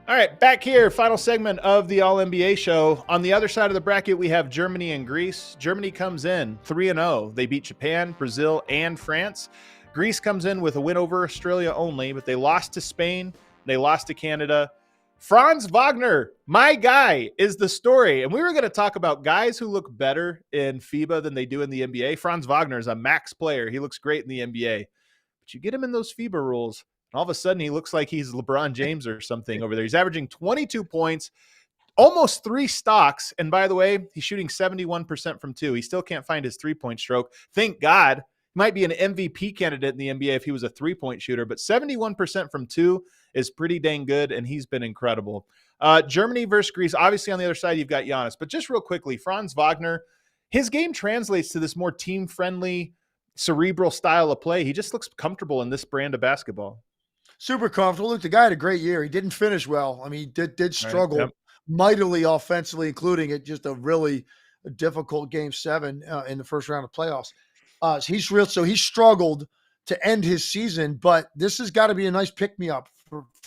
All right, back here, final segment of the All-NBA show. On the other side of the bracket, we have Germany and Greece. Germany comes in 3-0. They beat Japan, Brazil, and France. Greece comes in with a win over Australia only, but they lost to Spain. They lost to Canada. Franz Wagner, my guy, is the story. And we were going to talk about guys who look better in FIBA than they do in the NBA. Franz Wagner is a max player. He looks great in the NBA. But you get him in those FIBA rules, and all of a sudden, he looks like he's LeBron James or something over there. He's averaging 22 points, almost 3 stocks. And by the way, he's shooting 71% from 2. He still can't find his 3-point stroke. Thank God. He might be an MVP candidate in the NBA if he was a 3-point shooter, but 71% from 2 is pretty dang good, and he's been incredible. Germany versus Greece. Obviously, on the other side, you've got Giannis. But just real quickly, Franz Wagner, his game translates to this more team-friendly, cerebral style of play. He just looks comfortable in this brand of basketball. Super comfortable. Look, the guy had a great year. He didn't finish well. I mean, he did struggle mightily offensively, including it just a really difficult game 7 in the first round of playoffs. So he struggled to end his season, but this has got to be a nice pick-me-up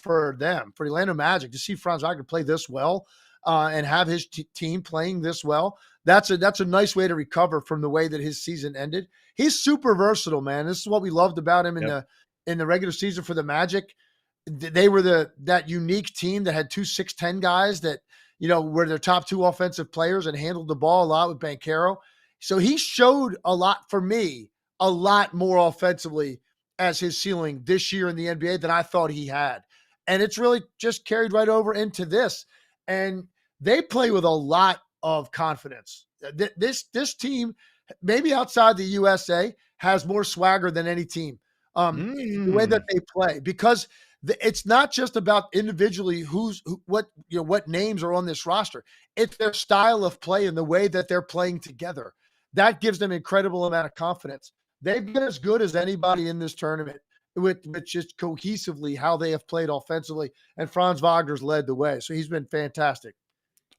for them, for the Orlando Magic, to see Franz Wagner play this well and have his team playing this well. That's a nice way to recover from the way that his season ended. He's super versatile, man. This is what we loved about him in the regular season for the Magic. They were that unique team that had 2 6'10" guys that, were their top 2 offensive players and handled the ball a lot with Banchero. So he showed a lot for me, a lot more offensively as his ceiling this year in the NBA than I thought he had. And it's really just carried right over into this. And they play with a lot of confidence. This team, maybe outside the USA, has more swagger than any team. The way that they play, because it's not just about individually what names are on this roster. It's their style of play and the way that they're playing together. That gives them incredible amount of confidence. They've been as good as anybody in this tournament with just cohesively how they have played offensively, and Franz Wagner's led the way. So he's been fantastic.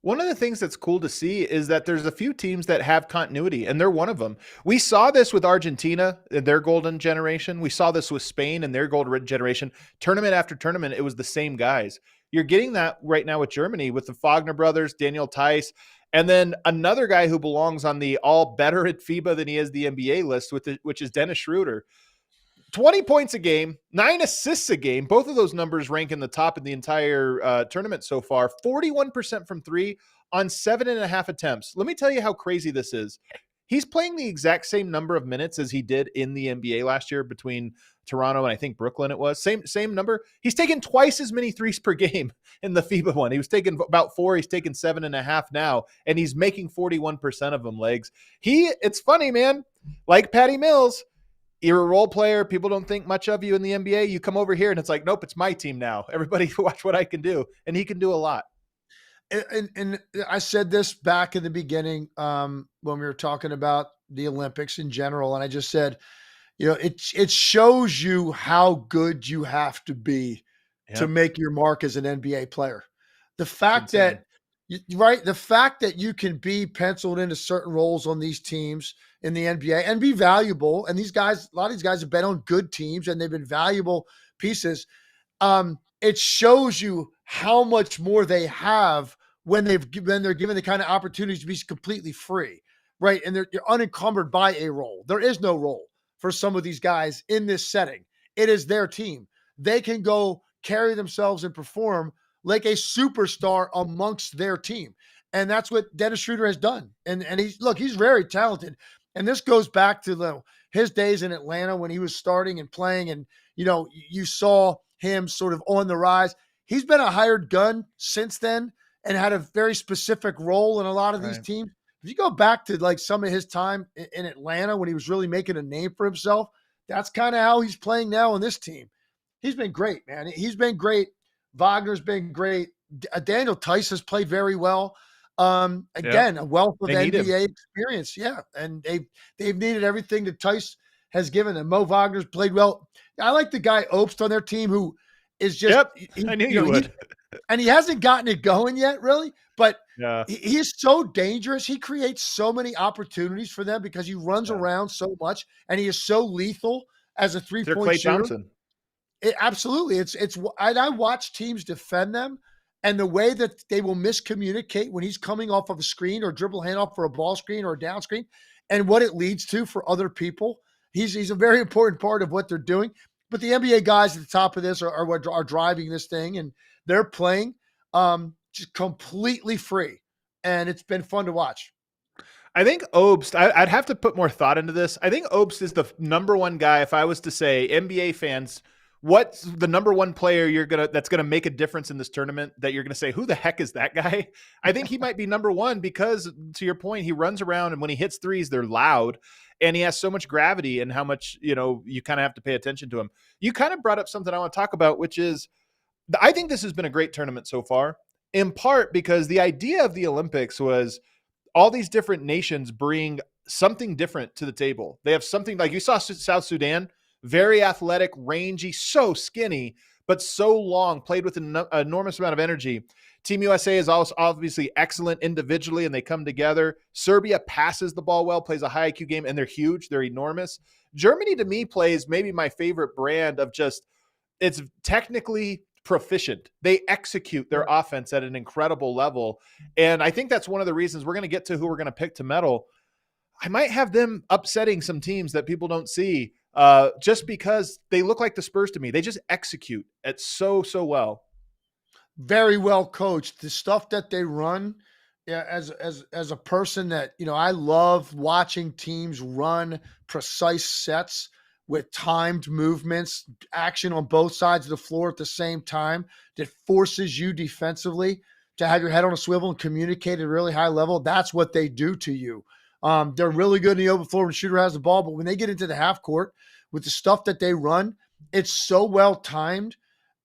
One of the things that's cool to see is that there's a few teams that have continuity, and they're one of them. We saw this with Argentina in their golden generation. We saw this with Spain and their golden generation. Tournament after tournament, it was the same guys. You're getting that right now with Germany, with the Wagner brothers, Daniel Theis, and then another guy who belongs on the all better at FIBA than he is the NBA list, which is Dennis Schroeder. 20 points a game, 9 assists a game. Both of those numbers rank in the top in the entire tournament so far. 41% from 3 on 7.5 attempts. Let me tell you how crazy this is. He's playing the exact same number of minutes as he did in the NBA last year between Toronto and I think Brooklyn it was. Same number. He's taken twice as many threes per game in the FIBA one. He was taking about 4. He's taken 7.5 now, and he's making 41% of them legs. It's funny, man. Like Patty Mills, you're a role player. People don't think much of you in the NBA. You come over here and it's like, nope, it's my team now. Everybody watch what I can do. And he can do a lot. And I said this back in the beginning when we were talking about the Olympics in general. And I just said, it shows you how good you have to be to make your mark as an NBA player. The fact that you can be penciled into certain roles on these teams in the NBA and be valuable. And a lot of these guys have been on good teams and they've been valuable pieces. It shows you how much more they have when they're given the kind of opportunities to be completely free, right? And you're unencumbered by a role. There is no role for some of these guys in this setting. It is their team. They can go carry themselves and perform like a superstar amongst their team. And that's what Dennis Schroeder has done. And he's very talented. And this goes back to his days in Atlanta when he was starting and playing. And, you saw him sort of on the rise. He's been a hired gun since then and had a very specific role in a lot of these teams. If you go back to like some of his time in Atlanta when he was really making a name for himself, that's kind of how he's playing now on this team. He's been great, man. He's been great. Wagner's been great. Daniel Theis has played very well. A wealth of NBA experience. Yeah. And they've needed everything that Theis has given them. Mo Wagner's played well. I like the guy Obst on their team who is just, I knew you would. And he hasn't gotten it going yet, really, but he is so dangerous. He creates so many opportunities for them because he runs around so much and he is so lethal as a 3-point shooter. Thompson. Absolutely. I watch teams defend them and the way that they will miscommunicate when he's coming off of a screen or dribble handoff for a ball screen or a down screen and what it leads to for other people. He's a very important part of what they're doing. But the NBA guys at the top of this are what are driving this thing, and they're playing just completely free. And it's been fun to watch. I think Obst, I'd have to put more thought into this. I think Obst is the number one guy, if I was to say NBA fans what's the number one player that's gonna make a difference in this tournament that you're gonna say, who the heck is that guy? I think he might be number one because, to your point, he runs around and when he hits threes, they're loud, and he has so much gravity and how much you kind of have to pay attention to him. You kind of brought up something I want to talk about, which is I think this has been a great tournament so far, in part because the idea of the Olympics was all these different nations bring something different to the table. They have something like you saw South Sudan, very athletic, rangy, so skinny, but so long, played with an enormous amount of energy. Team USA is also obviously excellent individually, and they come together. Serbia passes the ball well, plays a high IQ game, and they're huge. They're enormous. Germany, to me, plays maybe my favorite brand of just, it's technically proficient. They execute their offense at an incredible level. And I think that's one of the reasons we're going to get to who we're going to pick to medal. I might have them upsetting some teams that people don't see just because they look like the Spurs to me. They just execute it so well. Very well coached. The stuff that they run, yeah, as a person that, I love watching teams run precise sets with timed movements, action on both sides of the floor at the same time that forces you defensively to have your head on a swivel and communicate at a really high level. That's what they do to you. They're really good in the open floor when the shooter has the ball, but when they get into the half court with the stuff that they run, it's so well timed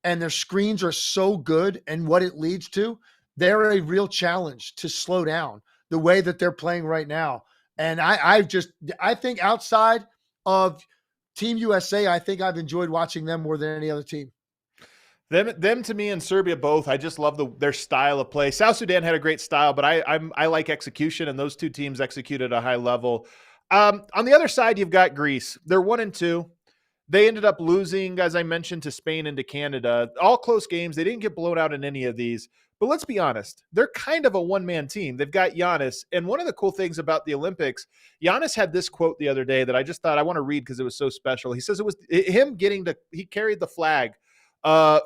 and their screens are so good, and what it leads to, they're a real challenge to slow down the way that they're playing right now. And I think outside of Team USA, I think I've enjoyed watching them more than any other team. Them to me and Serbia both. I just love their style of play. South Sudan had a great style, but I like execution, and those two teams execute at a high level. On the other side, you've got Greece. They're 1-2. They ended up losing, as I mentioned, to Spain and to Canada. All close games. They didn't get blown out in any of these. But let's be honest, they're kind of a one-man team. They've got Giannis. And one of the cool things about the Olympics, Giannis had this quote the other day that I just thought I want to read because it was so special. He says it was him he carried the flag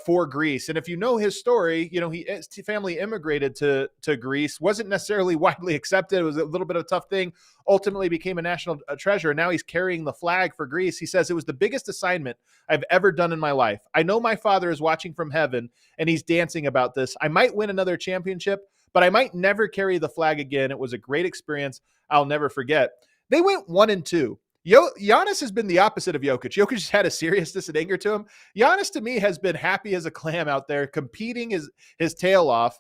for Greece. And if you know his story, his family immigrated to Greece, wasn't necessarily widely accepted. It was a little bit of a tough thing, ultimately became a national treasure. And now he's carrying the flag for Greece. He says, it was the biggest assignment I've ever done in my life. I know my father is watching from heaven and he's dancing about this. I might win another championship, but I might never carry the flag again. It was a great experience I'll never forget. They went 1-2. Giannis has been the opposite of Jokic. Jokic has had a seriousness and anger to him. Giannis, to me, has been happy as a clam out there, competing his tail off,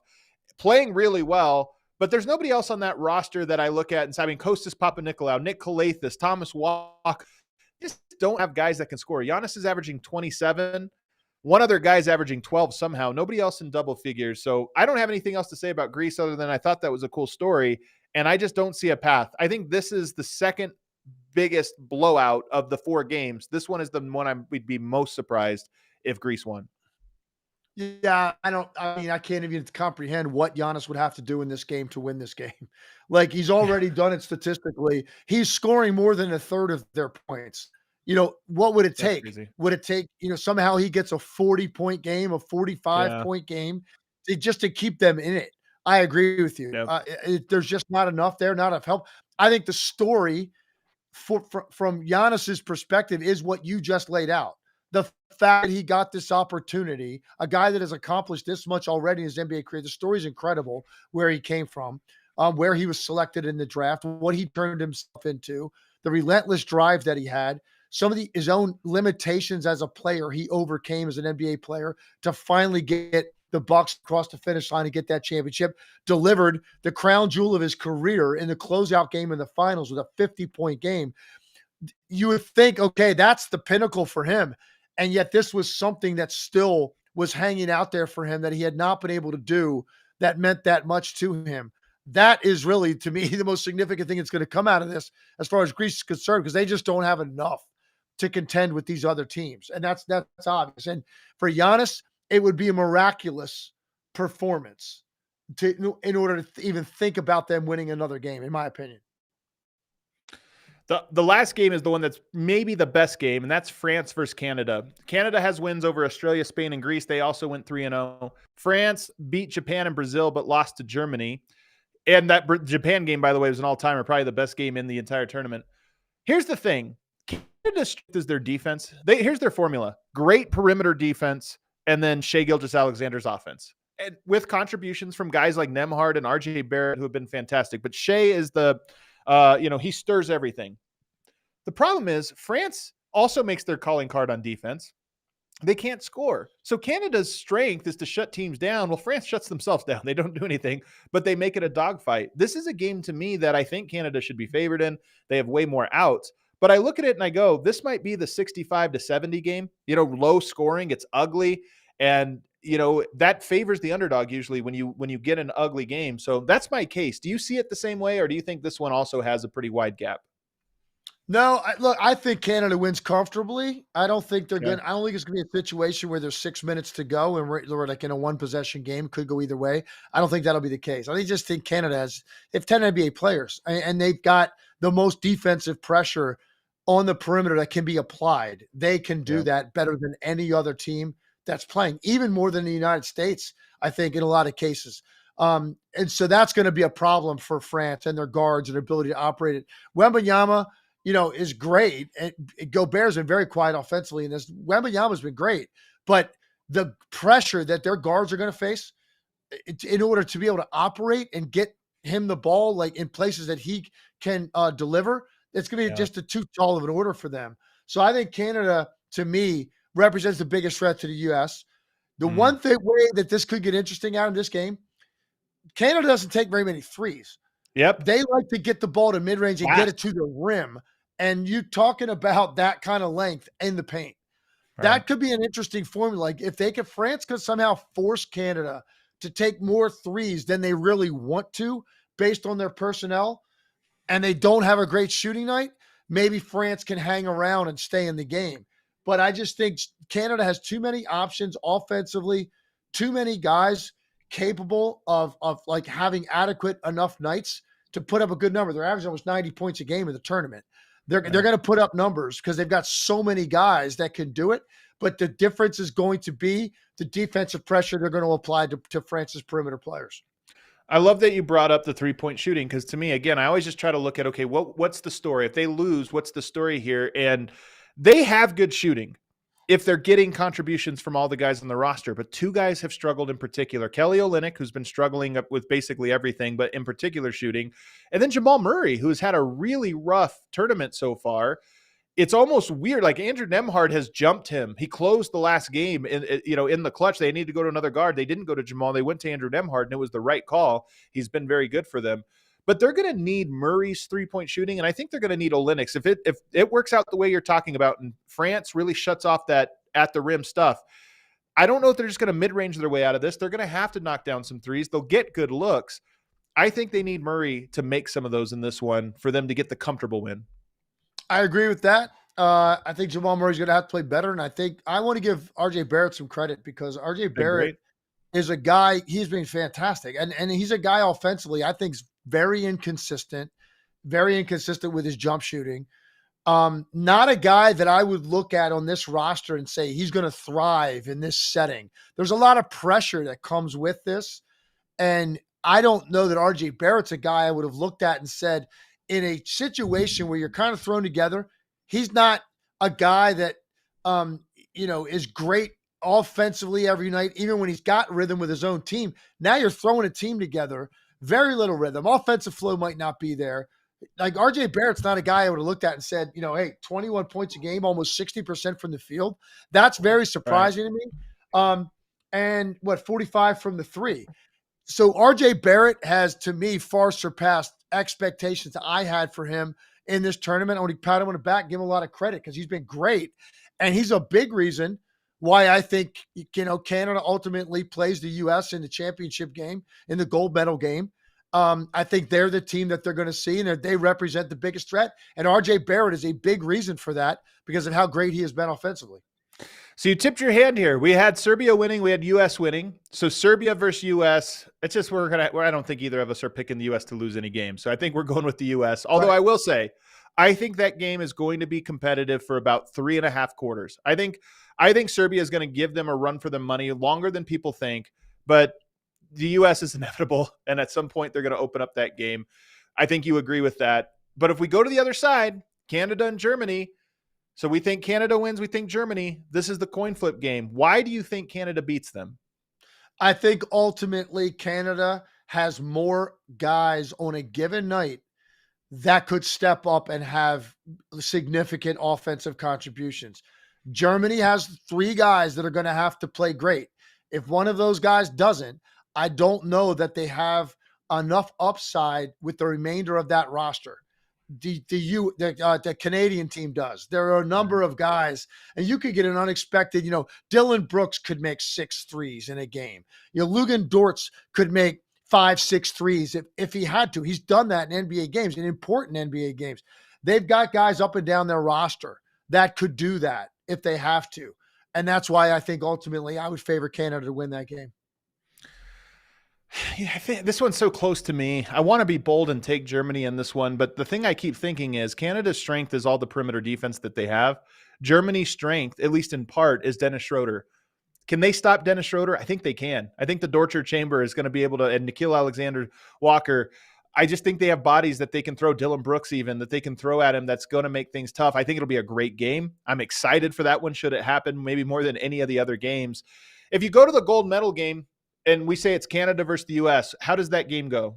playing really well. But there's nobody else on that roster that I look at and say, Kostas Papanikolaou, Nick Kalathis, Thomas Walk, just don't have guys that can score. Giannis is averaging 27. One other guy's averaging 12 somehow. Nobody else in double figures. So I don't have anything else to say about Greece other than I thought that was a cool story, and I just don't see a path. I think this is the second biggest blowout of the 4 games. This one is the one we'd be most surprised if Greece won. Yeah, I can't even comprehend what Giannis would have to do in this game to win this game. Like, he's already done it statistically. He's scoring more than a third of their points. What would it take? Would it take, somehow he gets a 40-point game, a 45-point game just to keep them in it? I agree with you. Yep. There's just not enough there, not enough help. I think the story from Giannis's perspective is what you just laid out. The fact that he got this opportunity, a guy that has accomplished this much already in his NBA career, the story is incredible where he came from, where he was selected in the draft, what he turned himself into, the relentless drive that he had, some of his own limitations as a player he overcame as an NBA player to finally get the Bucks across the finish line and get that championship, delivered the crown jewel of his career in the closeout game in the finals with a 50-point game. You would think, okay, that's the pinnacle for him. And yet this was something that still was hanging out there for him that he had not been able to do that meant that much to him. That is really, to me, the most significant thing that's going to come out of this as far as Greece is concerned, because they just don't have enough to contend with these other teams. And that's obvious. And for Giannis, it would be a miraculous performance in order to even think about them winning another game, in my opinion. The last game is the one that's maybe the best game, and that's France versus Canada. Canada has wins over Australia, Spain, and Greece. They also went 3-0. France beat Japan and Brazil, but lost to Germany. And that Japan game, by the way, was an all-timer, probably the best game in the entire tournament. Here's the thing. Canada's strength is their defense. Here's their formula: great perimeter defense, and then Shai Gilgeous-Alexander's offense, and with contributions from guys like Nembhard and RJ Barrett, who have been fantastic. But Shai is he stirs everything. The problem is France also makes their calling card on defense. They can't score. So Canada's strength is to shut teams down. Well, France shuts themselves down. They don't do anything, but they make it a dogfight. This is a game to me that I think Canada should be favored in. They have way more outs. But I look at it and I go, this might be the 65-70 game. Low scoring, it's ugly. And that favors the underdog usually when you get an ugly game. So that's my case. Do you see it the same way, or do you think this one also has a pretty wide gap? No, I think Canada wins comfortably. I don't think they're going. I don't think it's going to be a situation where there's 6 minutes to go and we're like in a one possession game. Could go either way. I don't think that'll be the case. I just think Canada they have 10 NBA players and they've got the most defensive pressure on the perimeter that can be applied. They can do that better than any other team that's playing, even more than the United States, I think, in a lot of cases. And so that's going to be a problem for France and their guards and their ability to operate it. Wembanyama, is great. And Gobert's been very quiet offensively, and this Wembanyama's been great. But the pressure that their guards are going to face in order to be able to operate and get him the ball like in places that he can deliver, it's going to be just too tall of an order for them. So I think Canada, to me, represents the biggest threat to the U.S. The one way that this could get interesting out of this game, Canada doesn't take very many threes. Yep. They like to get the ball to mid-range and get it to the rim. And you talking about that kind of length in the paint. Right. That could be an interesting formula. Like if France could somehow force Canada to take more threes than they really want to based on their personnel, and they don't have a great shooting night, maybe France can hang around and stay in the game. But I just think Canada has too many options offensively, too many guys capable of like having adequate enough nights to put up a good number. They're averaging almost 90 points a game in the tournament. They're going to put up numbers because they've got so many guys that can do it. But the difference is going to be the defensive pressure they're going to apply to France's perimeter players. I love that you brought up the three-point shooting because to me, again, I always just try to look at, okay, what's the story? If they lose, what's the story here? And they have good shooting if they're getting contributions from all the guys on the roster. But two guys have struggled in particular. Kelly Olynyk, who's been struggling up with basically everything, but in particular shooting. And then Jamal Murray, who's had a really rough tournament so far. It's almost weird. Like Andrew Nembhard has jumped him. He closed the last game in the clutch. They needed to go to another guard. They didn't go to Jamal. They went to Andrew Nembhard, and it was the right call. He's been very good for them. But they're going to need Murray's three-point shooting, and I think they're going to need Olynyk's. If it works out the way you're talking about, and France really shuts off that at-the-rim stuff, I don't know if they're just going to mid-range their way out of this. They're going to have to knock down some threes. They'll get good looks. I think they need Murray to make some of those in this one for them to get the comfortable win. I agree with that. I think Jamal Murray's going to have to play better, and I think I want to give RJ Barrett some credit because RJ Barrett is a guy, he's been fantastic, and he's a guy offensively I think is very inconsistent with his jump shooting. Not a guy that I would look at on this roster and say he's going to thrive in this setting. There's a lot of pressure that comes with this, and I don't know that RJ Barrett's a guy I would have looked at and said, in a situation where you're kind of thrown together, he's not a guy that, is great offensively every night, even when he's got rhythm with his own team. Now you're throwing a team together, very little rhythm. Offensive flow might not be there. Like RJ Barrett's not a guy I would have looked at and said, hey, 21 points a game, almost 60% from the field. That's very surprising to me. And 45 from the three. So RJ Barrett has, to me, far surpassed expectations that I had for him in this tournament. I want to pat him on the back, give him a lot of credit because he's been great. And he's a big reason why I think, Canada ultimately plays the U.S. in the championship game, in the gold medal game. I think they're the team that they're going to see, and they represent the biggest threat. And RJ Barrett is a big reason for that because of how great he has been offensively. So you tipped your hand here. We had Serbia winning. We had U.S. winning. So Serbia versus U.S. It's just I don't think either of us are picking the U.S. to lose any game. So I think we're going with the U.S. Although I will say, I think that game is going to be competitive for about 3.5 quarters. I think Serbia is going to give them a run for their money longer than people think. But the U.S. is inevitable, and at some point they're going to open up that game. I think you agree with that. But if we go to the other side, Canada and Germany, So we think Canada wins. We think Germany. This is the coin flip game. Why do you think Canada beats them? I think ultimately Canada has more guys on a given night that could step up and have significant offensive contributions. Germany has 3 guys that are going to have to play great. If one of those guys doesn't, I don't know that they have enough upside with the remainder of that roster. The Canadian team does. There are a number of guys, and you could get an unexpected, Dylan Brooks could make 6 threes in a game. Lugan Dortz could make 5, 6 threes if he had to. He's done that in NBA games, in important NBA games. They've got guys up and down their roster that could do that if they have to. And that's why I think ultimately I would favor Canada to win that game. Yeah, I think this one's so close to me. I want to be bold and take Germany in this one, but the thing I keep thinking is Canada's strength is all the perimeter defense that they have. Germany's strength, at least in part, is Dennis Schroeder. Can they stop Dennis Schroeder? I think they can. I think the torture chamber is going to be able to, and Nikola Alexander Walker, I just think they have bodies that they can throw Dylan Brooks even, that they can throw at him that's going to make things tough. I think it'll be a great game. I'm excited for that one should it happen, maybe more than any of the other games. If you go to the gold medal game, and we say it's Canada versus the U.S., how does that game go?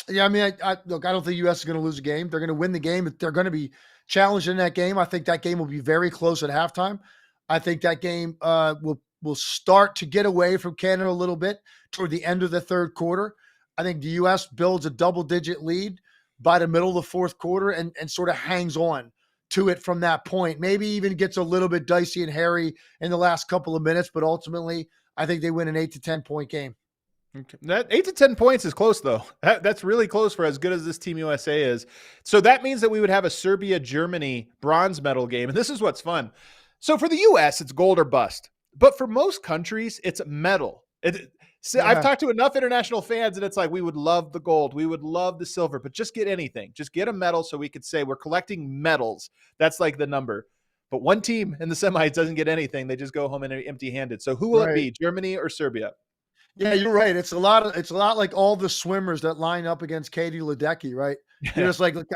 Yeah, I mean, look, I don't think the U.S. is going to lose a game. They're going to win the game. They're going to be challenged in that game. I think that game will be very close at halftime. I think that game will start to get away from Canada a little bit toward the end of the third quarter. I think the U.S. builds a double-digit lead by the middle of the fourth quarter and sort of hangs on to it from that point. Maybe even gets a little bit dicey and hairy in the last couple of minutes, but ultimately I think they win an 8 to 10 point game. Okay. That 8 to 10 points is close, though. That's really close for as good as this Team USA is. So that means that we would have a Serbia-Germany bronze medal game. And this is what's fun. So for the U.S., it's gold or bust. But for most countries, it's medal. I've talked to enough international fans, and it's like, we would love the gold. We would love the silver, but just get anything. Just get a medal so we could say we're collecting medals. That's like the number. But one team in the semis doesn't get anything. They just go home and empty-handed. So who will it be, Germany or Serbia? Yeah, you're right. It's a lot like all the swimmers that line up against Katie Ledecky, right? Yeah. You're just like, look,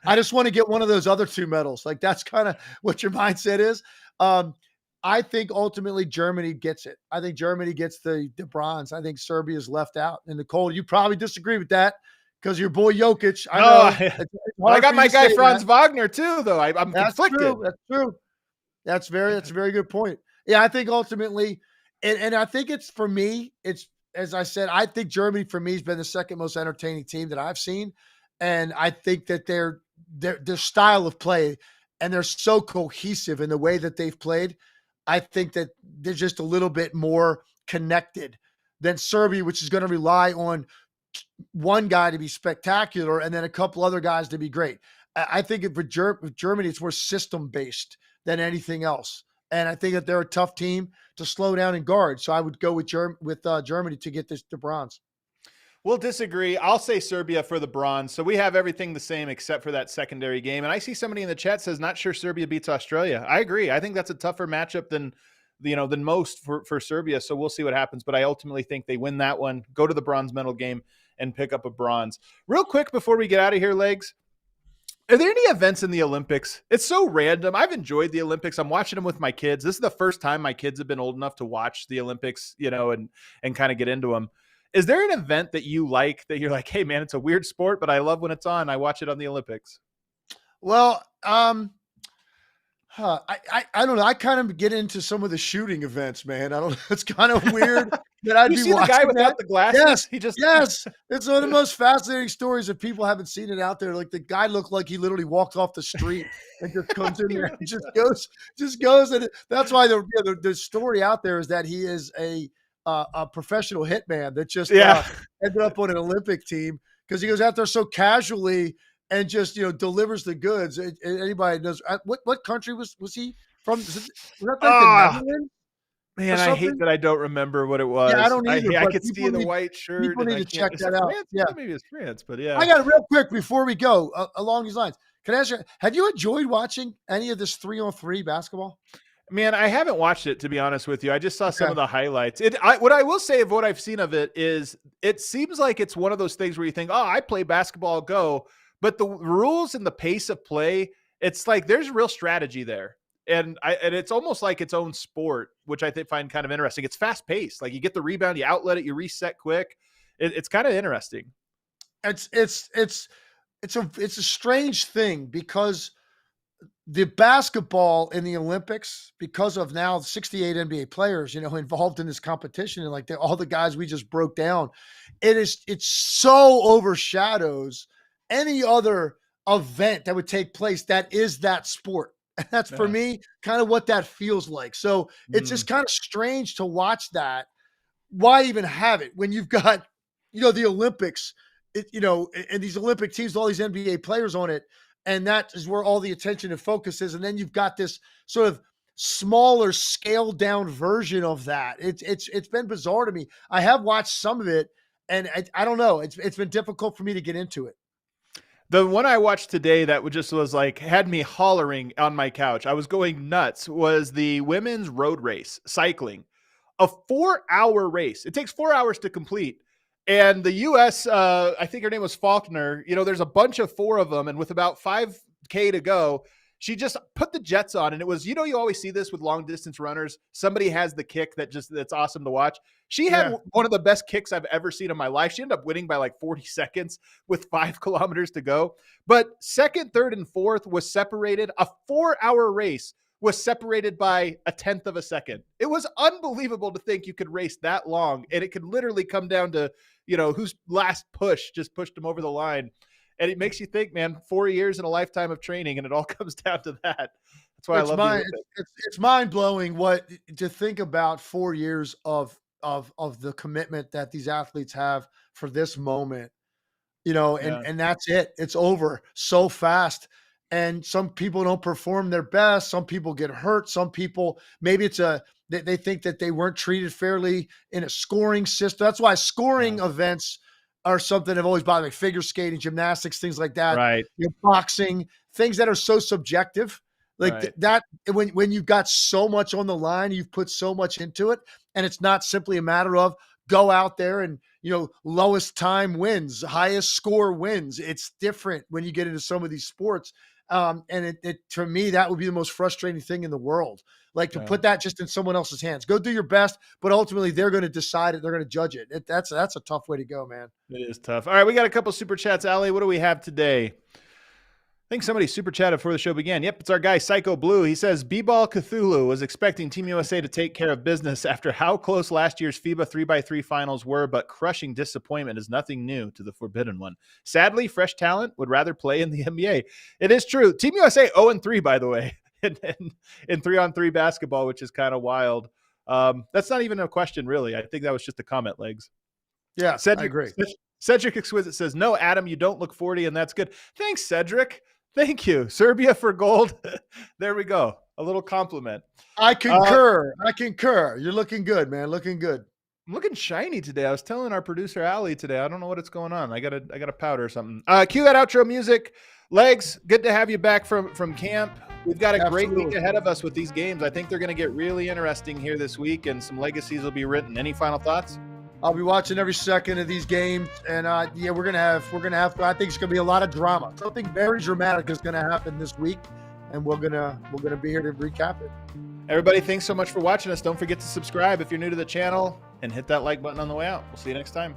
I just want to get one of those other 2 medals. Like that's kind of what your mindset is. I think ultimately Germany gets it. I think Germany gets the bronze. I think Serbia is left out. And Nicole, you probably disagree with that because your boy Jokic. I know. I got my guy Franz Wagner too, though. I'm conflicted. True. That's true. That's a very good point. Yeah, I think ultimately, and I think it's for me, it's as I said, I think Germany for me has been the second most entertaining team that I've seen. And I think that their style of play and they're so cohesive in the way that they've played. I think that they're just a little bit more connected than Serbia, which is going to rely on one guy to be spectacular and then a couple other guys to be great. I think for Germany, it's more system-based than anything else. And I think that they're a tough team to slow down and guard. So I would go with Germany to get the bronze. We'll disagree. I'll say Serbia for the bronze. So we have everything the same except for that secondary game. And I see somebody in the chat says, not sure Serbia beats Australia. I agree. I think that's a tougher matchup than most for Serbia. So we'll see what happens. But I ultimately think they win that one, go to the bronze medal game and pick up a bronze. Real quick before we get out of here, Legs, are there any events in the Olympics? It's so random. I've enjoyed the Olympics. I'm watching them with my kids. This is the first time my kids have been old enough to watch the Olympics, and kind of get into them. Is there an event that you like that you're like, hey man, it's a weird sport, but I love when it's on. I watch it on the Olympics. Well, I don't know. I kind of get into some of the shooting events, man. I don't know. It's kind of weird that I'd be watching the guy without the glasses. Yes. It's one of the most fascinating stories if people haven't seen it out there. Like the guy looked like he literally walked off the street and just comes in there and just goes. And that's why the story out there is that he is a professional hitman that just ended up on an Olympic team because he goes out there so casually and just delivers the goods. Anybody knows what country was he from? Was that like the Netherlands? Man, I hate that I don't remember what it was. Yeah, I don't either. I could see the white shirt. People need to check that out. France? Yeah, maybe it's France, but yeah. I got it real quick before we go along these lines. Can I ask you? Have you enjoyed watching any of this 3-on-3 basketball? Man, I haven't watched it, to be honest with you. I just saw some of the highlights. What I will say of what I've seen of it is it seems like it's one of those things where you think, oh, I play basketball, go. But the rules and the pace of play, it's like there's real strategy there. And it's almost like its own sport, which I find kind of interesting. It's fast paced. Like you get the rebound, you outlet it, you reset quick. It's kind of interesting. It's a strange thing because the basketball in the Olympics, because of now 68 NBA players, involved in this competition, and like all the guys we just broke down, it so overshadows any other event that would take place that is that sport. And that's for me kind of what that feels like. So it's just kind of strange to watch that. Why even have it when you've got, the Olympics, and these Olympic teams, all these NBA players on it. And that is where all the attention and focus is. And then you've got this sort of smaller, scaled down version of that. It's been bizarre to me. I have watched some of it, and I don't know. It's been difficult for me to get into it. The one I watched today that was like had me hollering on my couch, I was going nuts, was the women's road race, cycling. A 4-hour race. It takes 4 hours to complete. And the U.S., I think her name was Faulkner, there's a bunch of 4 of them. And with about 5K to go, she just put the jets on. And it was, you always see this with long distance runners. Somebody has the kick that's awesome to watch. She had one of the best kicks I've ever seen in my life. She ended up winning by like 40 seconds with 5 kilometers to go. But second, third, and fourth was separated. A 4-hour race was separated by 1/10 of a second. It was unbelievable to think you could race that long, and it could literally come down to, whose last push just pushed them over the line. And it makes you think, man, 4 years and a lifetime of training, and it all comes down to that. That's why I love it. It's mind blowing to think about 4 years of the commitment that these athletes have for this moment, and that's it. It's over so fast. And some people don't perform their best. Some people get hurt. Some people, maybe they think that they weren't treated fairly in a scoring system. That's why scoring events are something I've always bothered me. Figure skating, gymnastics, things like that. Right. Boxing, things that are so subjective. Like that, when you've got so much on the line, you've put so much into it, and it's not simply a matter of go out there and, lowest time wins, highest score wins. It's different when you get into some of these sports. And it to me, that would be the most frustrating thing in the world. Like to put that just in someone else's hands. Go do your best, but ultimately they're going to decide it. They're going to judge it. That's a tough way to go, man. It is tough. All right, we got a couple super chats. Allie, what do we have today? I think somebody super chatted before the show began. Yep, it's our guy Psycho Blue. He says B-Ball Cthulhu was expecting Team USA to take care of business after how close last year's FIBA 3x3 finals were, but crushing disappointment is nothing new to the Forbidden One. Sadly, fresh talent would rather play in the NBA. It is true. Team USA 0-3, by the way, in 3-on-3 basketball, which is kind of wild. That's not even a question, really. I think that was just a comment, Legs. Yeah, I agree. Cedric Exquisite says, no, Adam, you don't look 40, and that's good. Thanks, Cedric. Thank you. Serbia for gold. There we go. A little compliment. I concur. You're looking good, man. Looking good. I'm looking shiny today. I was telling our producer Allie today, I don't know what's going on. I got a powder or something. Cue that outro music. Legs, good to have you back from camp. We've got a great week ahead of us with these games. I think they're going to get really interesting here this week, and some legacies will be written. Any final thoughts? I'll be watching every second of these games, and we're gonna have. I think it's gonna be a lot of drama. Something very dramatic is gonna happen this week, and we're gonna be here to recap it. Everybody, thanks so much for watching us. Don't forget to subscribe if you're new to the channel, and hit that like button on the way out. We'll see you next time.